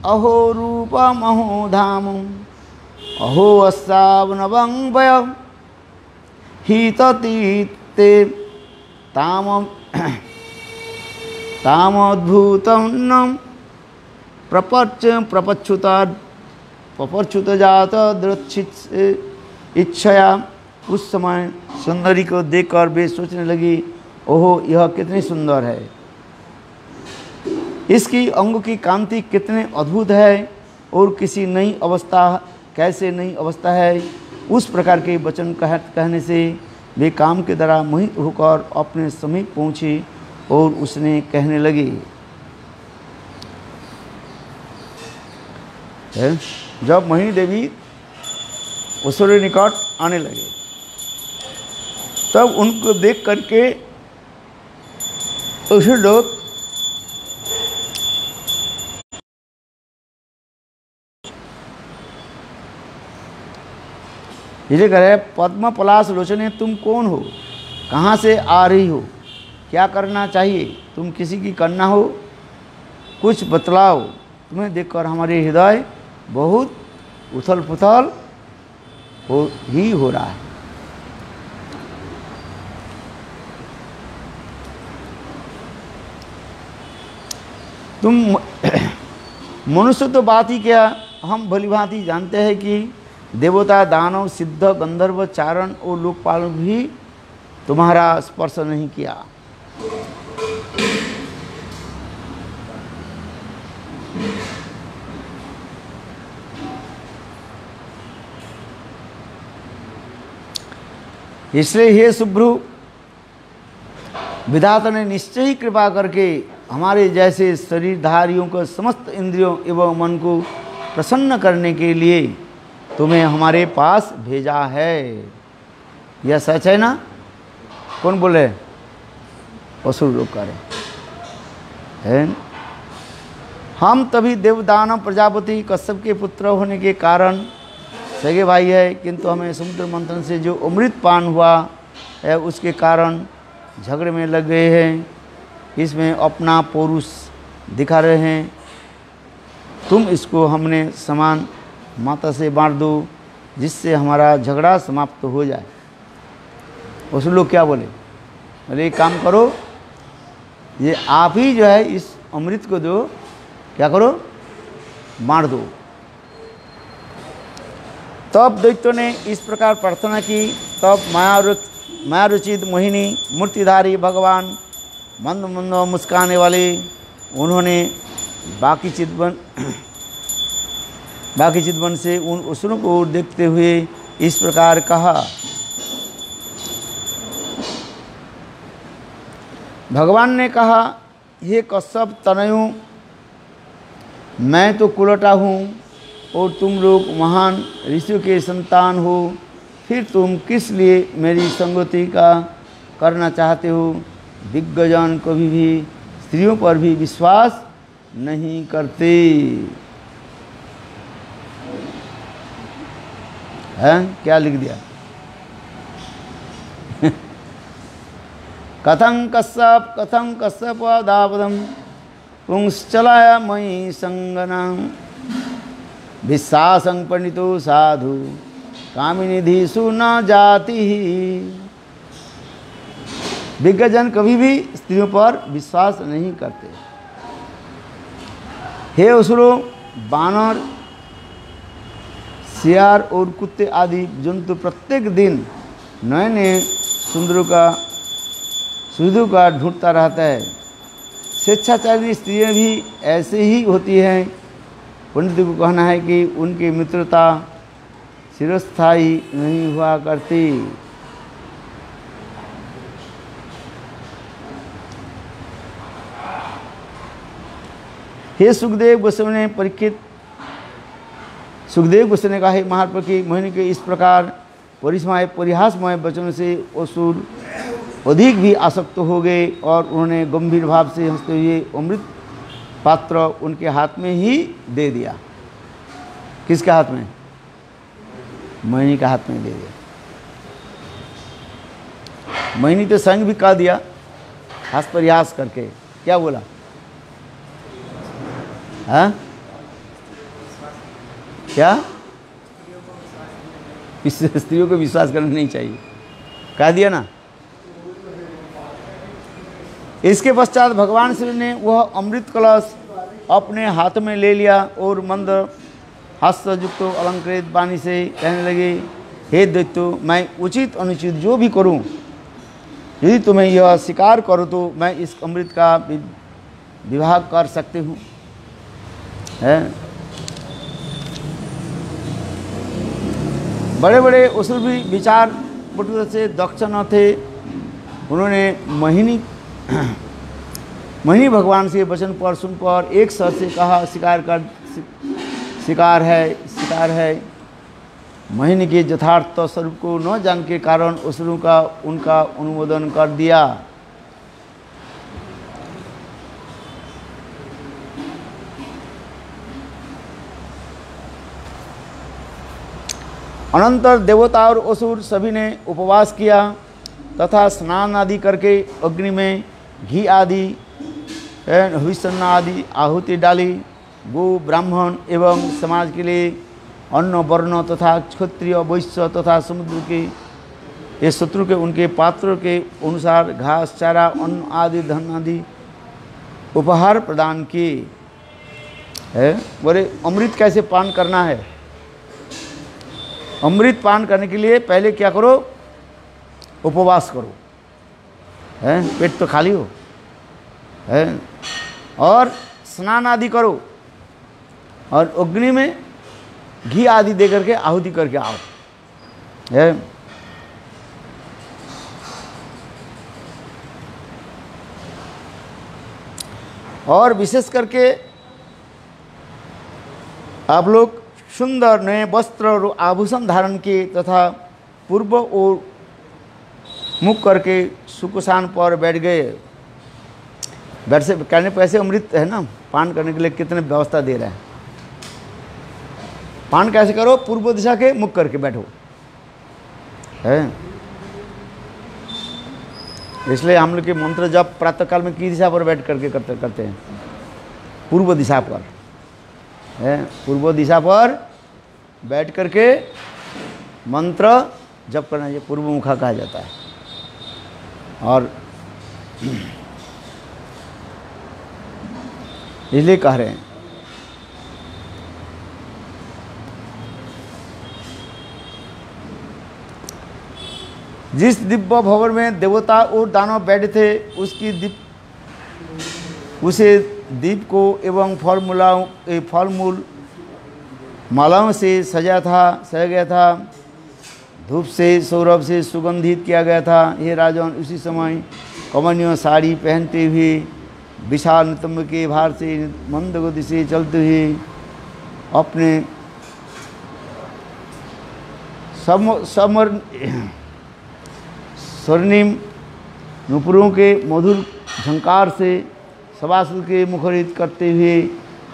अहो धामम अहो अस्सावनवं वय हिततीते तामद्भुतं प्रपच्युत जात दृक्षित इच्छया। उस समय सुंदरी को देखकर वे सोचने लगी, ओहो यह कितनी सुंदर है, इसकी अंग की कांति कितने अद्भुत है और कैसे नई अवस्था है। उस प्रकार के वचन कहने से वे काम के द्वारा मोहित होकर अपने समीप पहुँची और उसने कहने लगी। जब मोहिनी देवी असुर निकट आने लगे, तब उनको देख करके असुर लोग इसलिए कह रहे पद्म पलाश लोचने, तुम कौन हो, कहाँ से आ रही हो, क्या करना चाहिए, तुम किसी की कन्या हो, कुछ बतलाओ। तुम्हें देखकर हमारे हृदय बहुत उथल पुथल हो रहा है। तुम मनुष्य तो बात ही क्या, हम भली भांति जानते हैं कि देवता, दानव, सिद्ध, गंधर्व, चारण और लोकपाल भी तुम्हारा स्पर्श नहीं किया। इसलिए हे शुभ्रु, विधाता ने निश्चय ही कृपा करके हमारे जैसे शरीरधारियों को समस्त इंद्रियों एवं मन को प्रसन्न करने के लिए तुम्हें हमारे पास भेजा है। यह सच है ना? कौन बोले? असुर लोग कह रहे हैं। हम तभी देवदानव प्रजापति कश्यप के पुत्र होने के कारण सगे भाई है, किंतु हमें समुद्र मंथन से जो अमृत पान हुआ है उसके कारण झगड़े में लग गए हैं। इसमें अपना पौरुष दिखा रहे हैं। तुम इसको हमने समान माता से बांट दो, जिससे हमारा झगड़ा समाप्त हो जाए। उस लोग क्या बोले? बोले एक काम करो, ये आप ही जो है इस अमृत को दो, क्या करो, बांट दो। तब दैत्यों ने इस प्रकार प्रार्थना की। तब माया रुचित मोहिनी मूर्तिधारी भगवान मंद मंद मुस्काने वाले, उन्होंने बाकी चितवन से उन असुरों को देखते हुए इस प्रकार कहा। भगवान ने कहा, हे कश्यप तनयों, मैं तो कुलटा हूँ और तुम लोग महान ऋषियों के संतान हो, फिर तुम किस लिए मेरी संगति का करना चाहते हो? दिग्गजन कभी भी स्त्रियों पर भी विश्वास नहीं करते हैं। क्या लिख दिया? कथं कश्यप दापदम पुंश्चलाय मयि संगनां, विश्वासं पंडितो साधु कामिनिधिषु न जाति। दिग्गजन कभी भी स्त्रियों पर विश्वास नहीं करते। हे असुरों, बानर, सियार और कुत्ते आदि जंतु प्रत्येक दिन नए नए सुंदरों का ढूंढता रहता है। स्वेच्छाचारी स्त्रियां भी ऐसे ही होती हैं। पंडित को कहना है कि उनकी मित्रता चिरस्थायी नहीं हुआ करती। हे सुखदेव गोस्वामी ने सुखदेव गोस्वामी ने कहा, हे महात्मा की मोहिनी के इस प्रकार परिहासमय वचनों से असुर अधिक भी आसक्त हो गए और उन्होंने गंभीर भाव से हंसते हुए अमृत पात्र उनके हाथ में ही दे दिया। किसके हाथ में? मोहिनी के हाथ में दे दिया। मोहिनी तो संग भी कह दिया हास परिहास करके। क्या बोला? हाँ क्या? स्त्रियों को विश्वास करना नहीं चाहिए, कह दिया ना। इसके पश्चात भगवान श्री ने वह अमृत कलश अपने हाथ में ले लिया और मंद हास्ययुक्त अलंकृत वाणी से कहने लगे, हे दैत्यो, मैं उचित अनुचित जो भी करूं, यदि तुम्हें यह स्वीकार करो तो मैं इस अमृत का विवाह कर सकती हूँ। बड़े बड़े असुर भी विचार बटुता से दक्ष न थे। उन्होंने मोहिनी भगवान से वचन पर सुनकर एक सर से कहा, शिकार है। मोहिनी के यथार्थ स्वरूप को न जान के कारण असुरों का उनका अनुमोदन कर दिया। अनंतर देवता और असुर सभी ने उपवास किया तथा स्नान आदि करके अग्नि में घी आदि हविष्यन्न आदि आहुति डाली। गो ब्राह्मण एवं समाज के लिए अन्न वर्ण तथा क्षत्रिय वैश्य तथा समुद्र के ये शत्रु के उनके पात्रों के अनुसार घास चारा अन्न आदि धन आदि उपहार प्रदान किए। है बोले अमृत कैसे पान करना है? अमृत पान करने के लिए पहले क्या करो? उपवास करो, है पेट तो खाली हो, है और स्नान आदि करो और अग्नि में घी आदि दे करके आहुति करके आओ। है और विशेष करके आप लोग सुंदर नए वस्त्र और आभूषण धारण किए तथा पूर्व और मुख करके सुकुशान पर बैठ गए। बैठ से कहने पर ऐसे अमृत है ना, पान करने के लिए कितने व्यवस्था दे रहे हैं। पान कैसे करो? पूर्व दिशा के मुख करके बैठो, है इसलिए हम लोग के मंत्र जब प्रातः काल में किस दिशा पर बैठ करके करते हैं? पूर्व दिशा पर, है पूर्व दिशा पर बैठ करके मंत्र जप करना, ये पूर्व मुखा कहा जाता है। और इसलिए कह रहे हैं जिस दिव्य भवन में देवता और दानव बैठे थे उसे दीप को एवं फल-मूल मालाओं से सजाया गया था। धूप से सौरभ से सुगंधित किया गया था। ये राजन उसी समय कमनीय साड़ी पहनते हुए विशाल नितंब के भार से मंद गति से चलते हुए अपने स्वर्णिम नुपुरों के मधुर झंकार से सभासद के मुखरित करते हुए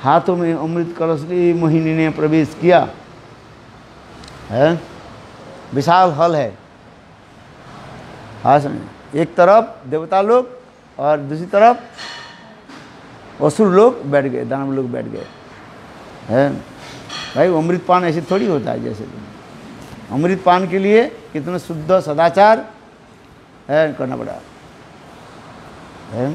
हाथों में अमृत कलश लिए मोहिनी ने प्रवेश किया। है विशाल हल है। हाँ एक तरफ देवता लोग और दूसरी तरफ असुर लोग बैठ गए, दानव लोग बैठ गए। है भाई अमृत पान ऐसे थोड़ी होता है। जैसे अमृत पान के लिए कितना शुद्ध सदाचार है करना पड़ा है।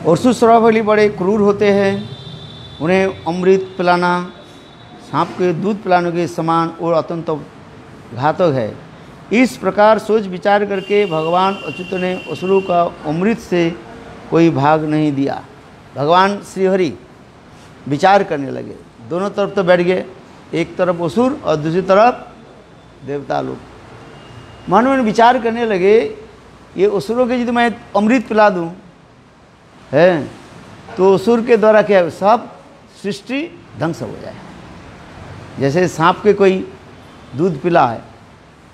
असुर सर्वावली बड़े क्रूर होते हैं। उन्हें अमृत पिलाना सांप के दूध पिलाने के समान और अत्यंत घातक है। इस प्रकार सोच विचार करके भगवान अच्युत ने असुरों का अमृत से कोई भाग नहीं दिया। भगवान श्रीहरि विचार करने लगे। दोनों तरफ तो बैठ गए, एक तरफ असुर और दूसरी तरफ देवता लोग। मन में विचार करने लगे ये असुरों के यदि मैं अमृत पिला दूं है तो असुर के द्वारा क्या है, सब सृष्टि ध्वंस हो जाए। जैसे सांप के कोई दूध पिला है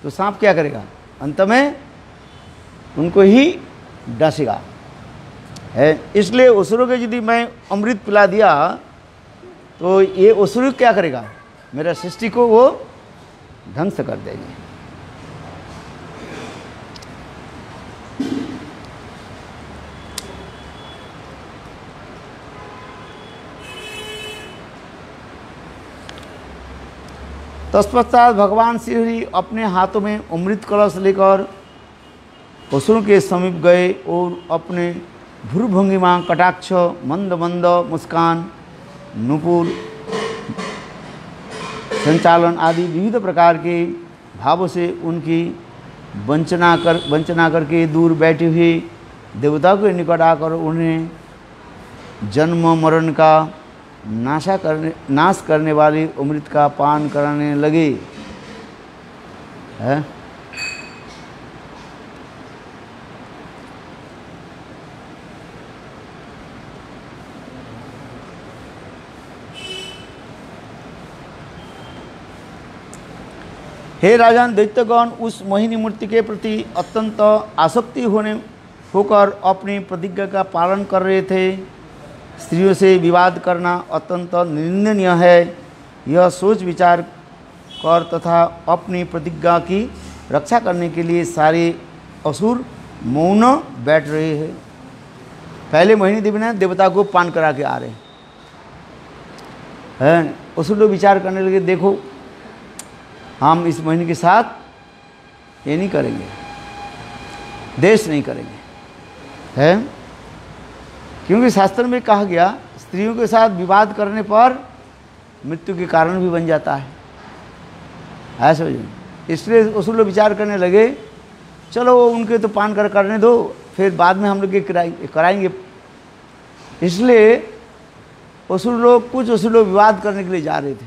तो सांप क्या करेगा, अंत में उनको ही डसेगा। है इसलिए असुरों के यदि मैं अमृत पिला दिया तो ये असुर क्या करेगा, मेरा सृष्टि को वो ध्वंस कर देंगे। तत्पश्चात भगवान श्री हरि अपने हाथों में अमृत कलश लेकर असुरों के समीप गए और अपने भ्रूभंगिमा, कटाक्ष, मंद मंद मुस्कान, नुपुर संचालन आदि विविध प्रकार के भावों से उनकी वंचना करके दूर बैठे हुए देवता के निकट आकर उन्हें जन्म मरण का नाश करने वाले अमृत का पान कराने लगे। है हे राजन, दैत्यगण उस मोहिनी मूर्ति के प्रति अत्यंत आसक्ति होकर अपनी प्रतिज्ञा का पालन कर रहे थे। स्त्रियों से विवाद करना अत्यंत निंदनीय है। यह सोच विचार कर तथा अपनी प्रतिज्ञा की रक्षा करने के लिए सारे असुर मौन बैठ रहे हैं। पहले मोहिनी देवी ने देवता को पान करा के आ रहे हैं। असुर लोग विचार करने लगे, देखो हम इस मोहिनी के साथ ये नहीं करेंगे, देश नहीं करेंगे, है क्योंकि शास्त्र में कहा गया स्त्रियों के साथ विवाद करने पर मृत्यु के कारण भी बन जाता है। ऐसा इसलिए उस लोग विचार करने लगे, चलो उनके तो पान करने दो, फिर बाद में हम लोग कराएंगे। इसलिए कुछ असुर लोग विवाद करने के लिए जा रहे थे।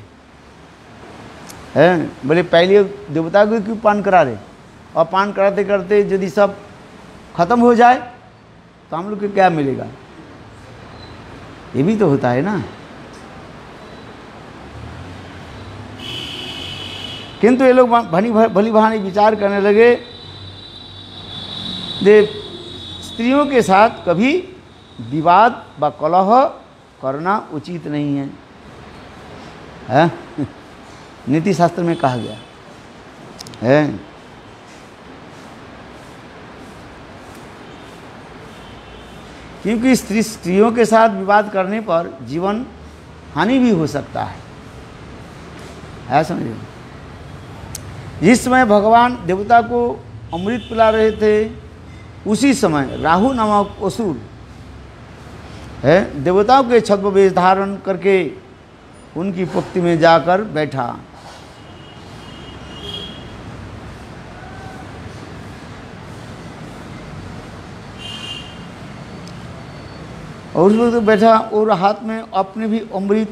हैं बोले पहले देवता को क्यों पान करा रहे, और पान कराते करते यदि सब खत्म हो जाए तो हम लोग को क्या मिलेगा, ये भी तो होता है ना। किंतु ये लोग भली भांति विचार करने लगे, स्त्रियों के साथ कभी विवाद व कलह करना उचित नहीं है, है? नीति शास्त्र में कहा गया है। क्योंकि स्त्रियों के साथ विवाद करने पर जीवन हानि भी हो सकता है समझिए। जिस समय भगवान देवता को अमृत पिला रहे थे, उसी समय राहु नामक असुर है देवताओं के छद्म वेश धारण करके उनकी पंक्ति में जाकर बैठा। और उस वक्त बैठा और हाथ में अपने भी अमृत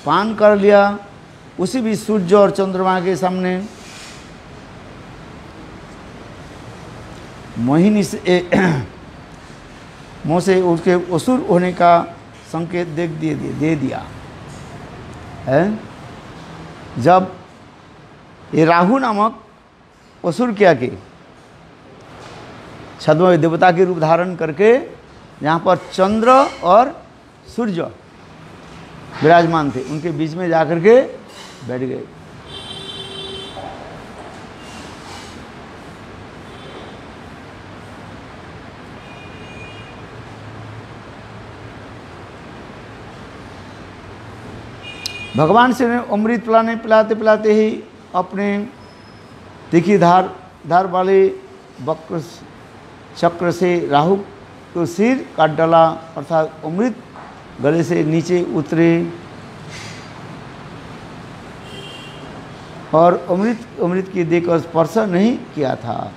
पान कर लिया। उसी भी सूर्य और चंद्रमा के सामने मोहिनी से मुँह से उसके असुर होने का संकेत दे दिया है। जब ये राहु नामक असुर क्या के छद्म देवता के रूप धारण करके यहाँ पर चंद्र और सूर्य विराजमान थे, उनके बीच में जाकर के बैठ गए। भगवान से अमृत पिलाते ही अपने तीखी धार वाले वक्र चक्र से राहु को सिर काट डाला, अर्थात अमृत गले से नीचे उतरे और अमृत की देकर स्पर्श नहीं किया था,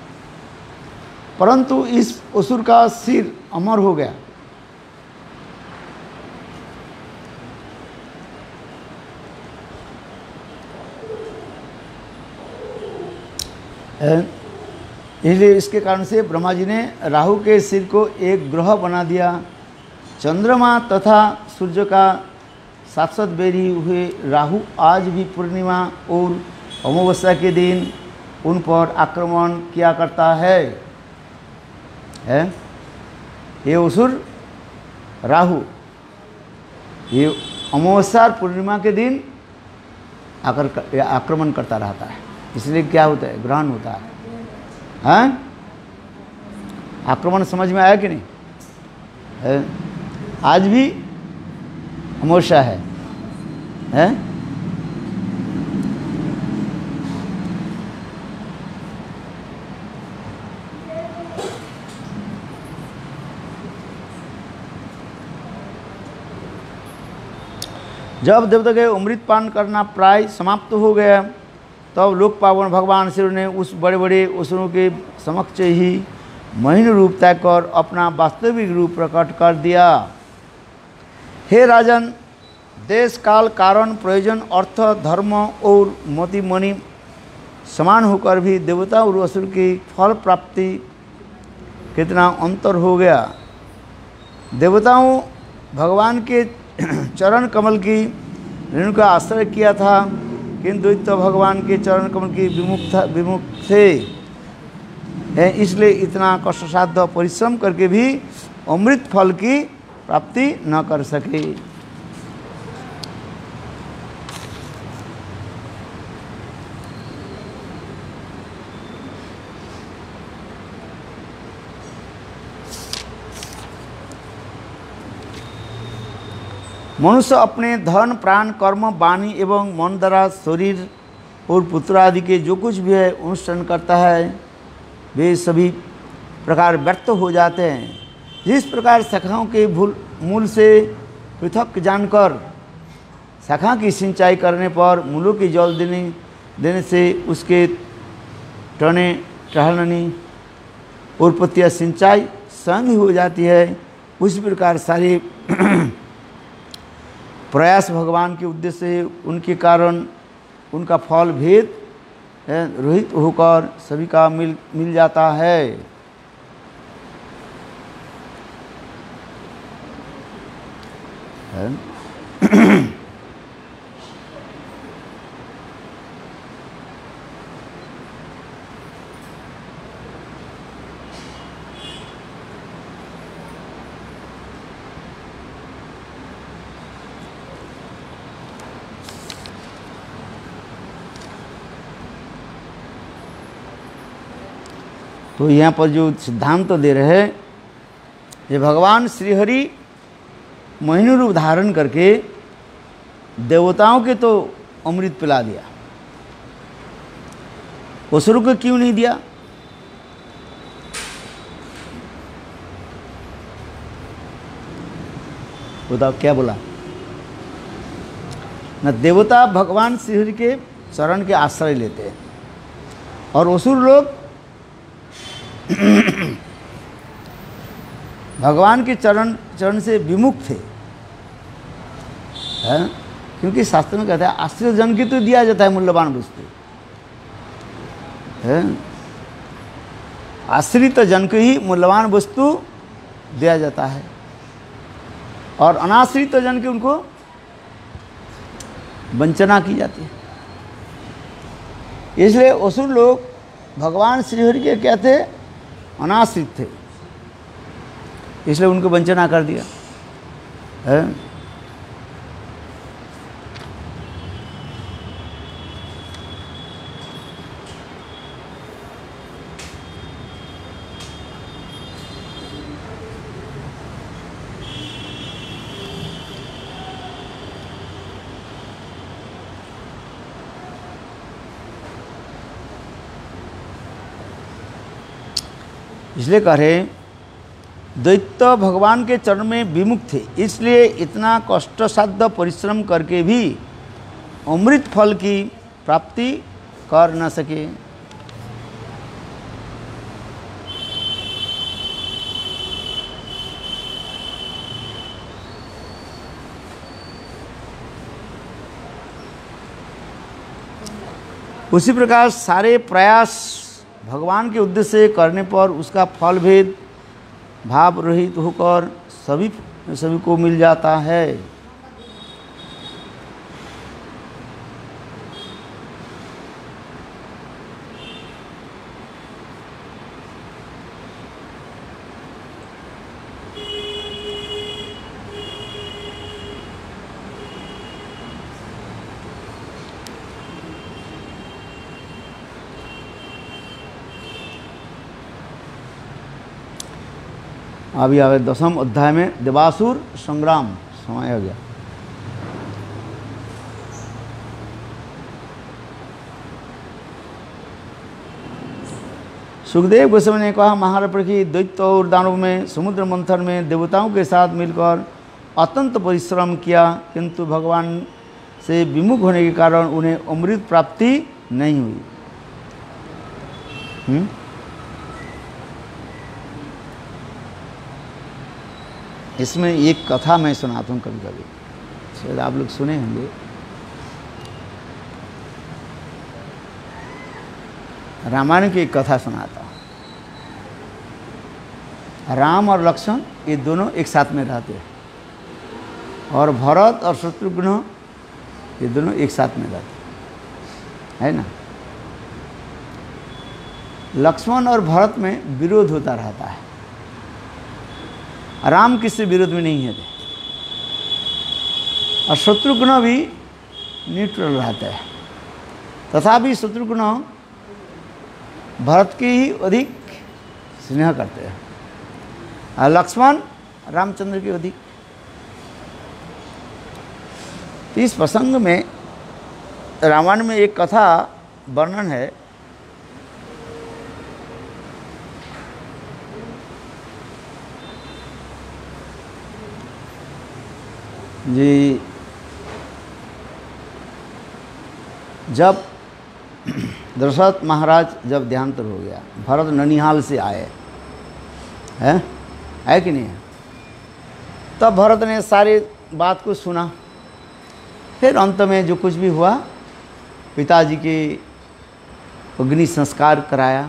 परंतु इस असुर का सिर अमर हो गया। इसलिए इसके कारण से ब्रह्मा जी ने राहु के सिर को एक ग्रह बना दिया। चंद्रमा तथा सूर्य का साक्षात बेरी हुए राहु आज भी पूर्णिमा और अमावस्या के दिन उन पर आक्रमण किया करता है। ये असुर राहु ये अमावस्या और पूर्णिमा के दिन आक्रमण करता रहता है। इसलिए क्या होता है, ग्रहण होता है। हाँ, आक्रमण समझ में आया कि नहीं? आज भी अमावस्या है, जब देवता के अमृत पान करना प्राय समाप्त हो गया, तब लोक पावन भगवान शिव ने उस बड़े बड़े असुरों के समक्ष ही महीन रूप त्याग कर अपना वास्तविक रूप प्रकट कर दिया। हे राजन, देश काल कारण प्रयोजन अर्थ धर्म और मति मणि समान होकर भी देवता और असुर की फल प्राप्ति कितना अंतर हो गया। देवताओं भगवान के चरण कमल की रेणु का आश्रय किया था, किंतु दैत्य भगवान के चरण कमल की विमुख थे, इसलिए इतना कष्टसाध्य परिश्रम करके भी अमृत फल की प्राप्ति न कर सके। मनुष्य अपने धन प्राण कर्म वाणी एवं मन द्वारा शरीर और पुत्र आदि के जो कुछ भी है अनुष्ठान करता है, वे सभी प्रकार व्यर्थ हो जाते हैं। जिस प्रकार शाखाओं के मूल से पृथक जानकर शाखा की सिंचाई करने पर मूलों की जल देने से उसके टहने टहलनी और पत्तियाँ सिंचाई स्वयं ही हो जाती है, उसी प्रकार सारे प्रयास भगवान के उद्देश्य से उनके कारण उनका फल भेद रहित होकर सभी का मिल जाता है। तो यहाँ पर जो सिद्धांत तो दे रहे हैं, ये भगवान श्रीहरि मोहिनी रूप धारण करके देवताओं के तो अमृत पिला दिया, असुरों को क्यों नहीं दिया? बताओ क्या बोला? न देवता भगवान श्रीहरि के चरण के आश्रय लेते हैं और असुर लोग भगवान के चरण से विमुख थे, है? क्योंकि शास्त्र में कहता है आश्रित जन की तो दिया जाता है मूल्यवान वस्तु, है? आश्रित जन को ही मूल्यवान वस्तु दिया जाता है और अनाश्रित जन की उनको वंचना की जाती है। इसलिए असुर लोग भगवान श्रीहरि के क्या थे? अनाश्रित थे, इसलिए उनको वंचना कर दिया, है? इसलिए कह रहे दैत्य भगवान के चरण में विमुख थे, इसलिए इतना कष्टसाध्य परिश्रम करके भी अमृत फल की प्राप्ति कर न सके। उसी प्रकार सारे प्रयास भगवान के उद्देश्य से करने पर उसका फल भेद भाव रहित होकर सभी को मिल जाता है। अभी आगे 10वें अध्याय में देवासुर संग्राम समय हो गया। सुखदेव गोस्वामी ने कहा, महाराज की दैत्य और दानव में समुद्र मंथन में देवताओं के साथ मिलकर अत्यंत परिश्रम किया, किंतु भगवान से विमुख होने के कारण उन्हें अमृत प्राप्ति नहीं हुई। इसमें एक कथा मैं सुनाता हूँ, कभी कभी शायद आप लोग सुने होंगे। रामायण की एक कथा सुनाता हूँ। राम और लक्ष्मण ये दोनों एक साथ में रहते हैं, और भरत और शत्रुघ्न ये दोनों एक साथ में रहते है ना। लक्ष्मण और भरत में विरोध होता रहता है। राम किसी विरोध में नहीं है, और शत्रुघ्न भी न्यूट्रल रहता है। तथापि शत्रुघ्न भरत की ही अधिक स्नेह करते हैं, और लक्ष्मण रामचंद्र की अधिक। इस प्रसंग में रामायण में एक कथा वर्णन है। जी, जब दशरथ महाराज जब देहांतर हो गया, भरत ननिहाल से आए हैं, है कि नहीं है, तब भरत ने सारी बात को सुना। फिर अंत में जो कुछ भी हुआ, पिताजी के अग्नि संस्कार कराया।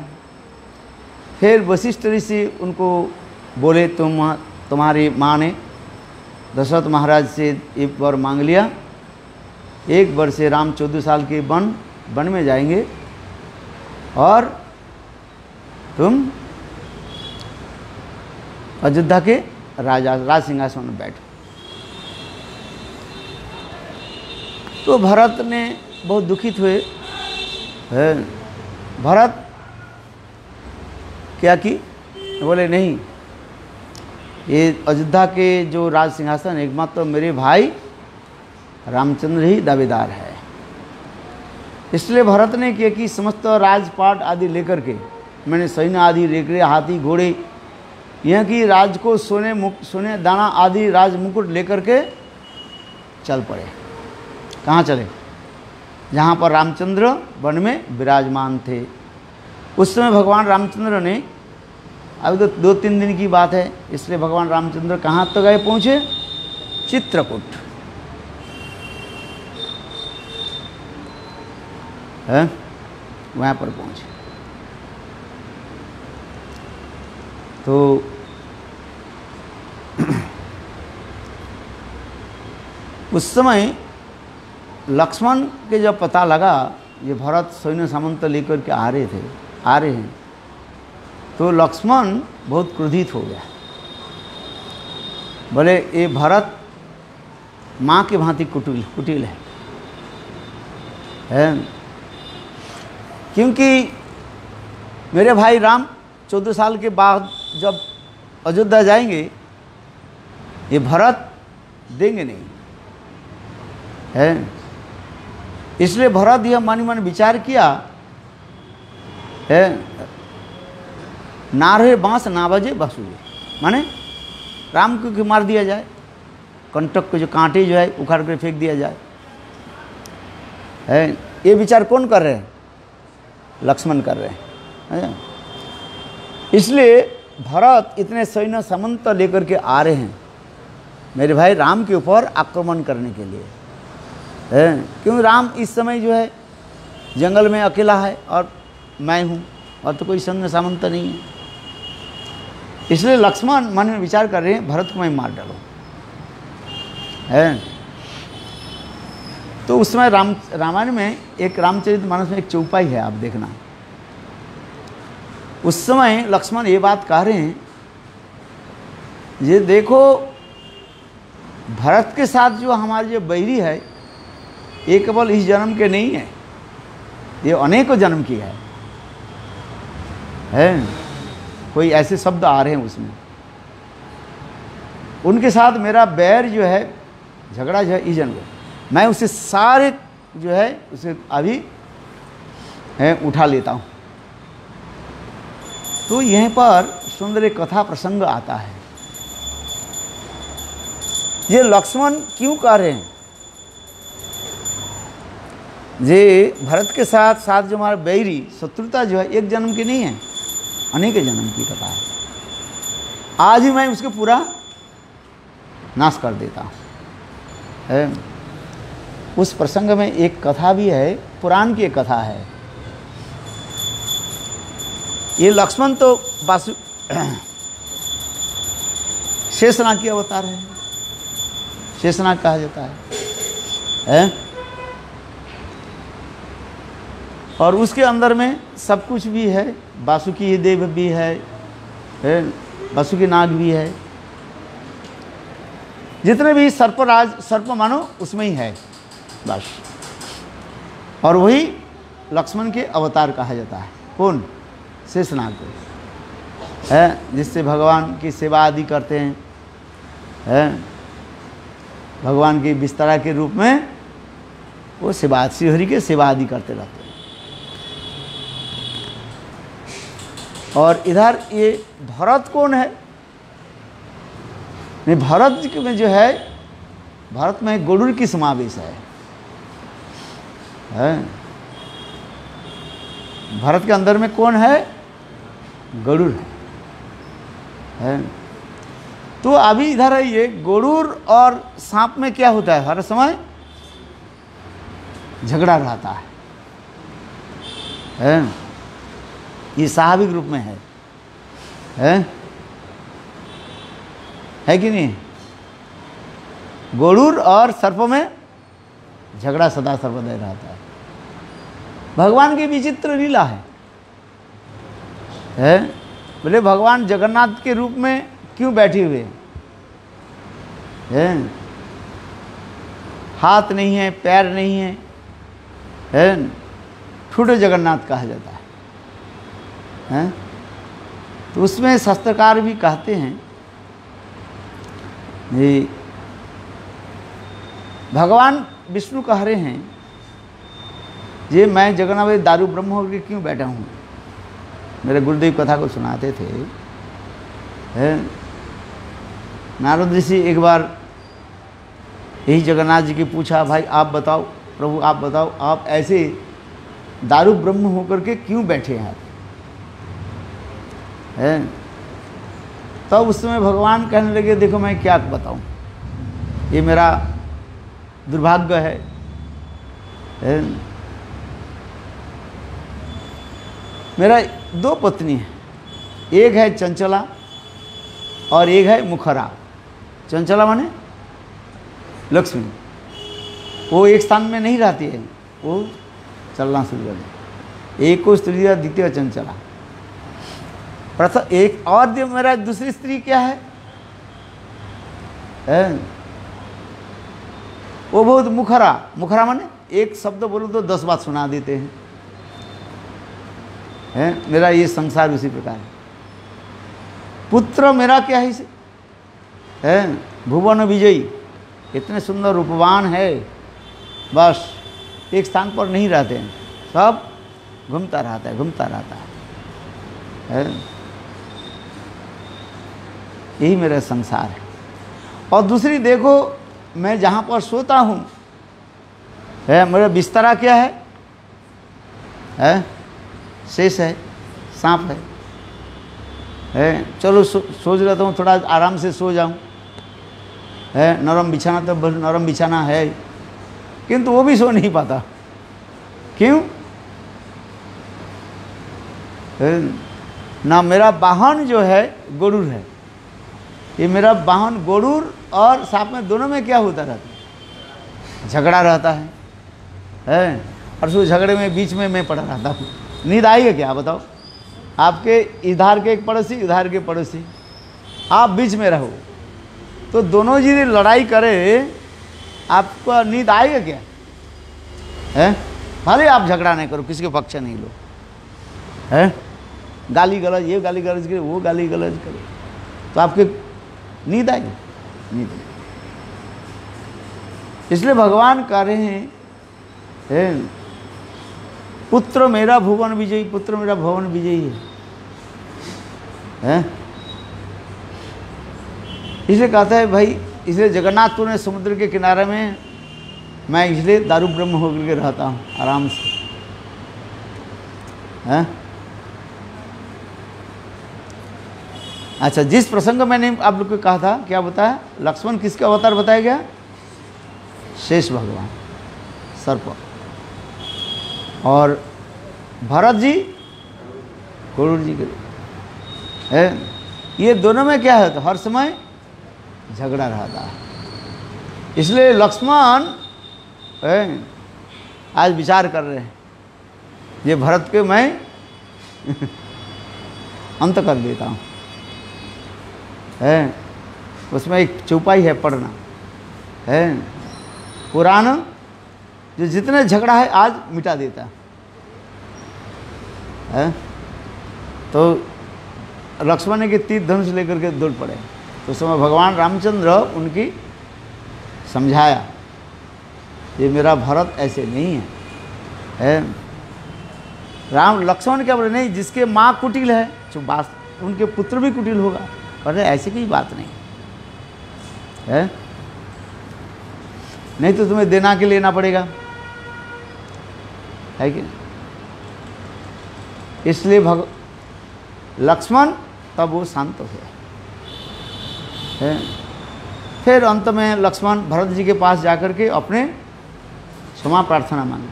फिर वशिष्ठ ऋषि उनको बोले, तुम्हारी माँ ने दशरथ महाराज से एक वर मांग लिया, एक वर्ष से राम 14 साल के वन में जाएंगे, और तुम अयोध्या के राज सिंहासन में बैठो। तो भरत ने बहुत दुखित हुए। भरत क्या की, बोले नहीं, ये अयोध्या के जो राज सिंहासन एकमात्र तो मेरे भाई रामचंद्र ही दावेदार है। इसलिए भरत ने किया कि समस्त राजपाट आदि लेकर के, मैंने सैन्य आदि लेकर, हाथी घोड़े, यह कि राज को सोने दाना आदि राज मुकुट लेकर के चल पड़े। कहाँ चले? जहाँ पर रामचंद्र वन में विराजमान थे। उस समय भगवान रामचंद्र ने, अभी तो 2-3 दिन की बात है, इसलिए भगवान रामचंद्र कहाँ तक गए, पहुँचे चित्रकूट है, वहाँ पर पहुँचे। तो उस समय लक्ष्मण के जब पता लगा ये भरत सैन्य सामंत लेकर के आ रहे हैं, तो लक्ष्मण बहुत क्रोधित हो गया। बोले ये भरत माँ के भांति कुटिल है, क्योंकि मेरे भाई राम 14 साल के बाद जब अयोध्या जाएंगे, ये भरत देंगे नहीं है। इसलिए भरत यह मन मन विचार किया है, ना रहे बाँस ना बजे बांसुरी, माने राम को मार दिया जाए, कंटक के जो कांटे जो है उखाड़ कर फेंक दिया जाए है। ये विचार कौन कर रहे हैं? लक्ष्मण कर रहे हैं। इसलिए भरत इतने सैन्य सामंत लेकर के आ रहे हैं मेरे भाई राम के ऊपर आक्रमण करने के लिए है, क्योंकि राम इस समय जो है जंगल में अकेला है और मैं हूँ, और तो कोई सैन्य सामंत नहीं है। इसलिए लक्ष्मण मन में विचार कर रहे हैं भरत को मैं मार डालूं है। तो उस समय रामायण में एक रामचरितमानस में एक चौपाई है, आप देखना। उस समय लक्ष्मण ये बात कह रहे हैं, ये देखो भरत के साथ जो हमारे जो बैरी है, ये केवल इस जन्म के नहीं है, ये अनेकों जन्म की है। कोई ऐसे शब्द आ रहे हैं उसमें, उनके साथ मेरा बैर जो है, झगड़ा जो है इस जन्म, मैं उसे सारे जो है उसे अभी है उठा लेता हूँ। तो यहीं पर सुंदर एक कथा प्रसंग आता है। ये लक्ष्मण क्यों कह रहे हैं? जे भरत के साथ साथ जो हमारा बैरी शत्रुता जो है एक जन्म की नहीं है, अनेक जन्म की कथा है। आज ही मैं उसके पूरा नाश कर देता है। उस प्रसंग में एक कथा भी है, पुराण की एक कथा है। ये लक्ष्मण तो वासु शेषनाग की अवतार है, शेषनाग कहा जाता है? और उसके अंदर में सब कुछ भी है, वासुकी देव भी है, वासुकी नाग भी है, जितने भी सर्पराज सर्प मानो उसमें ही है बस। और वही लक्ष्मण के अवतार कहा जाता है। कौन? शेषनाग को है, जिससे भगवान की सेवा आदि करते हैं, भगवान की विस्तरा के रूप में वो सेवा, श्रीहरि के सेवा आदि करते रहते हैं। और इधर ये भरत कौन है? नहीं, भरत में जो है, भरत में गरुड़ की समावेश है। भरत के अंदर में कौन है? गरुड़ है। तो अभी इधर है ये गरुड़ और सांप में क्या होता है? हर समय झगड़ा रहता है। ये स्वाभाविक रूप में है कि नहीं? गरुड़ और सर्प में झगड़ा सदा सर्वदा रहता है। भगवान की विचित्र लीला है। बोले भगवान जगन्नाथ के रूप में क्यों बैठे हुए हैं? हाथ नहीं है, पैर नहीं है, ठुडे जगन्नाथ कहा जाता है। तो उसमें शास्त्रकार भी कहते हैं ये भगवान विष्णु कह रहे हैं, ये मैं जगन्नाथ दारू ब्रह्म होकर क्यों बैठा हूँ? मेरे गुरुदेव कथा को सुनाते थे। नारद ऋषि एक बार यही जगन्नाथ जी की पूछा, भाई आप बताओ, प्रभु आप बताओ, आप ऐसे दारू ब्रह्म होकर के क्यों बैठे हैं? तब उस समय भगवान कहने लगे, देखो मैं क्या बताऊं, ये मेरा दुर्भाग्य है। मेरा दो पत्नी है, एक है चंचला और एक है मुखरा। चंचला माने लक्ष्मी, वो एक स्थान में नहीं रहती है, वो चलना शुरू कर दे। एक को स्त्री दिया, द्वितीय चंचला। प्रथम एक और मेरा दूसरी स्त्री क्या है? वो बहुत मुखरा। मुखरा माने एक शब्द बोलो तो 10 बात सुना देते हैं। मेरा ये संसार उसी प्रकार है। पुत्र मेरा क्या है इसे? भुवन विजयी, इतने सुंदर रूपवान है, बस एक स्थान पर नहीं रहते हैं, सब घूमता रहता है, घूमता रहता है। यही मेरा संसार है। और दूसरी देखो, मैं जहाँ पर सोता हूँ, मेरा बिस्तरा क्या है? शेष है, सांप है। चलो सोच रहता हूँ थोड़ा आराम से सो जाऊँ, नरम बिछाना, तो नरम बिछाना है, किंतु वो भी सो नहीं पाता। क्यों? ना मेरा वाहन जो है गरुड़ है, ये मेरा वाहन गरुड़ और सांप में दोनों में क्या होता रहता है? झगड़ा रहता है। और उस झगड़े में बीच में मैं पड़ा रहता हूँ। नींद आएगी क्या बताओ? आपके इधर के एक पड़ोसी, इधर के पड़ोसी, आप बीच में रहो तो दोनों जी लड़ाई करे, आपको नींद आएगा क्या? भले आप झगड़ा नहीं करो, किसी के पक्ष नहीं लो, गाली गलौज, ये गाली गलौज करे, वो गाली गलौज करे, तो आपके नींद आएगी? नींद। इसलिए भगवान कह रहे हैं, पुत्र मेरा भुवन विजयी, पुत्र मेरा भुवन विजयी है। इसलिए कहता है भाई, इसलिए जगन्नाथपुर ने समुद्र के किनारे में मैं इसलिए दारू ब्रह्म होकर के रहता हूँ आराम से, हैं? अच्छा, जिस प्रसंग मैंने आप लोग को कहा था, क्या बताया? लक्ष्मण किसका अवतार बताया गया? शेष भगवान, सर्प। और भरत जी गरुड़ जी के है। ये दोनों में क्या है? तो हर समय झगड़ा रहता है। इसलिए लक्ष्मण आज विचार कर रहे हैं, ये भरत के मैं अंत कर देता हूँ। है उसमें एक चौपाई है पढ़ना, है पुराण जो जितने झगड़ा है आज मिटा देता है। तो लक्ष्मण ने के तीर धनुष लेकर के दौड़ पड़े। तो उस समय भगवान रामचंद्र उनकी समझाया, ये मेरा भरत ऐसे नहीं है। राम लक्ष्मण क्या बोले? नहीं, जिसके माँ कुटिल है, जो बात उनके पुत्र भी कुटिल होगा। अरे ऐसी कोई बात नहीं है, नहीं तो तुम्हें देना के लेना पड़ेगा, है कि नहीं? इसलिए लक्ष्मण तब वो शांत हो गया। फिर अंत में लक्ष्मण भरत जी के पास जाकर के अपने क्षमा प्रार्थना मांगे,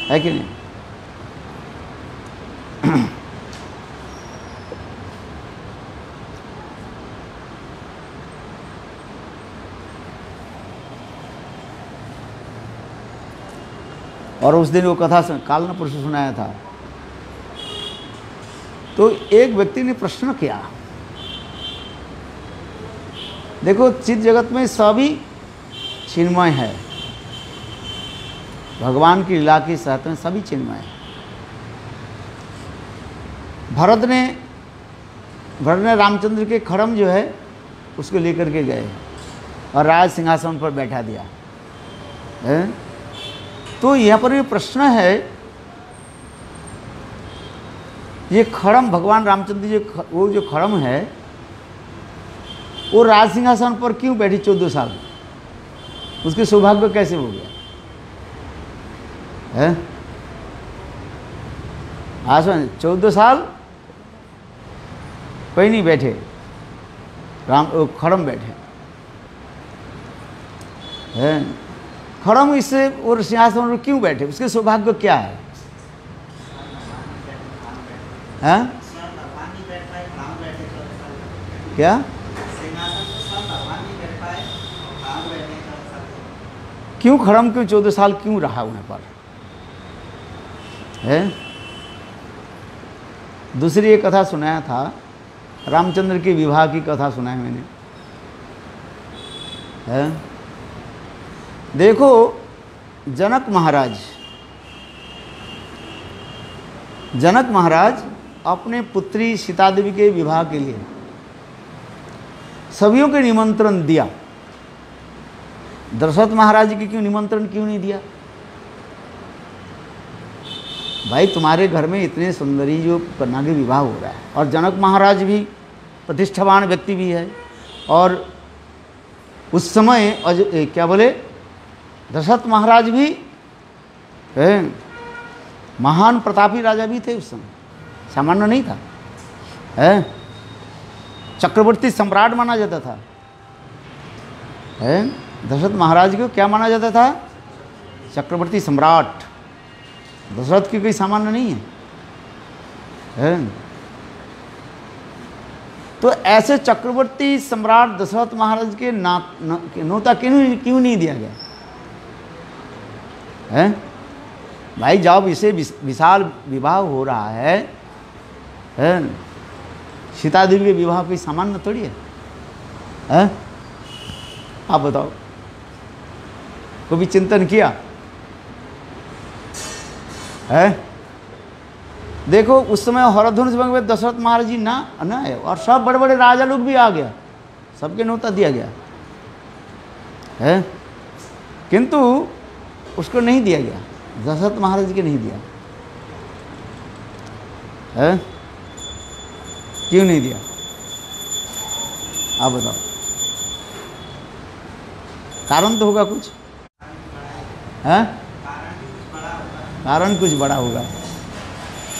है कि नहीं? और उस दिन वो कथा काल ने परसों सुनाया था। तो एक व्यक्ति ने प्रश्न किया, देखो चित्त जगत में सभी चिन्मय है, भगवान की लीला के साथ में सभी चिन्मय है। भरत ने रामचंद्र के खड़म जो है उसको लेकर के गए और राज सिंहासन पर बैठा दिया है। तो यहाँ पर ये प्रश्न है, ये खड़म भगवान रामचंद्र जी वो जो खड़म है वो राज सिंहासन पर क्यों बैठी 14 साल? उसके सौभाग्य कैसे हो गया है? आज 14 साल कोई नहीं बैठे, खड़म बैठे है। खड़म इससे और सिंहासन पर क्यों बैठे? उसके सौभाग्य क्या है? हैं? क्या? क्यों खड़म, क्यों 14 साल क्यों रहा वहाँ पर है? दूसरी एक कथा सुनाया था, रामचंद्र के विवाह की कथा सुनाया मैंने, है? देखो जनक महाराज अपने पुत्री सीता देवी के विवाह के लिए सभियों के निमंत्रण दिया। दशरथ महाराज के क्यों निमंत्रण क्यों नहीं दिया? भाई तुम्हारे घर में इतने सुंदरी जो कन्या के विवाह हो रहा है, और जनक महाराज भी प्रतिष्ठावान व्यक्ति भी है, और उस समय क्या बोले दशरथ महाराज भी महान प्रतापी राजा भी थे उस समय, सामान्य नहीं था, है? चक्रवर्ती सम्राट माना जाता था, है? दशरथ महाराज को क्या माना जाता था? चक्रवर्ती सम्राट। दशरथ की कोई सामान्य नहीं है? तो ऐसे चक्रवर्ती सम्राट दशरथ महाराज के न्योता क्यों नहीं दिया गया है? भाई जब इसे विशाल विवाह हो रहा है, सीता देवी के विवाह कोई सामान्य थोड़ी है? आप बताओ, कभी चिंतन किया है? देखो उस समय हरधनुष भंग में दशरथ महाराज जी ना है, और सब बड़े बड़े राजा लोग भी आ गया, सबके न्योता दिया गया है, किंतु उसको नहीं दिया गया, दशरथ महाराज के नहीं दिया है? क्यों नहीं दिया? आप बताओ। कारण तो होगा कुछ, है कारण कुछ बड़ा होगा।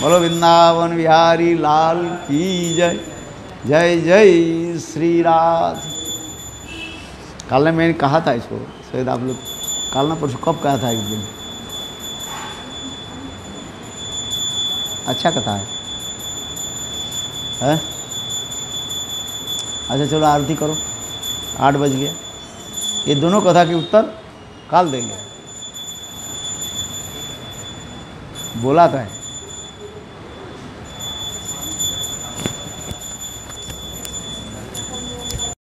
बोलो वृंदावन बिहारी लाल की जय। जय जय श्री राधे। कल ने मैंने कहा था इसको, शायद आप लोग कल ना परसों कब कहा था, एक दिन। अच्छा कथा है? अच्छा चलो आरती करो, 8 बज गया। ये दोनों कथा के उत्तर कल देंगे, बोला था।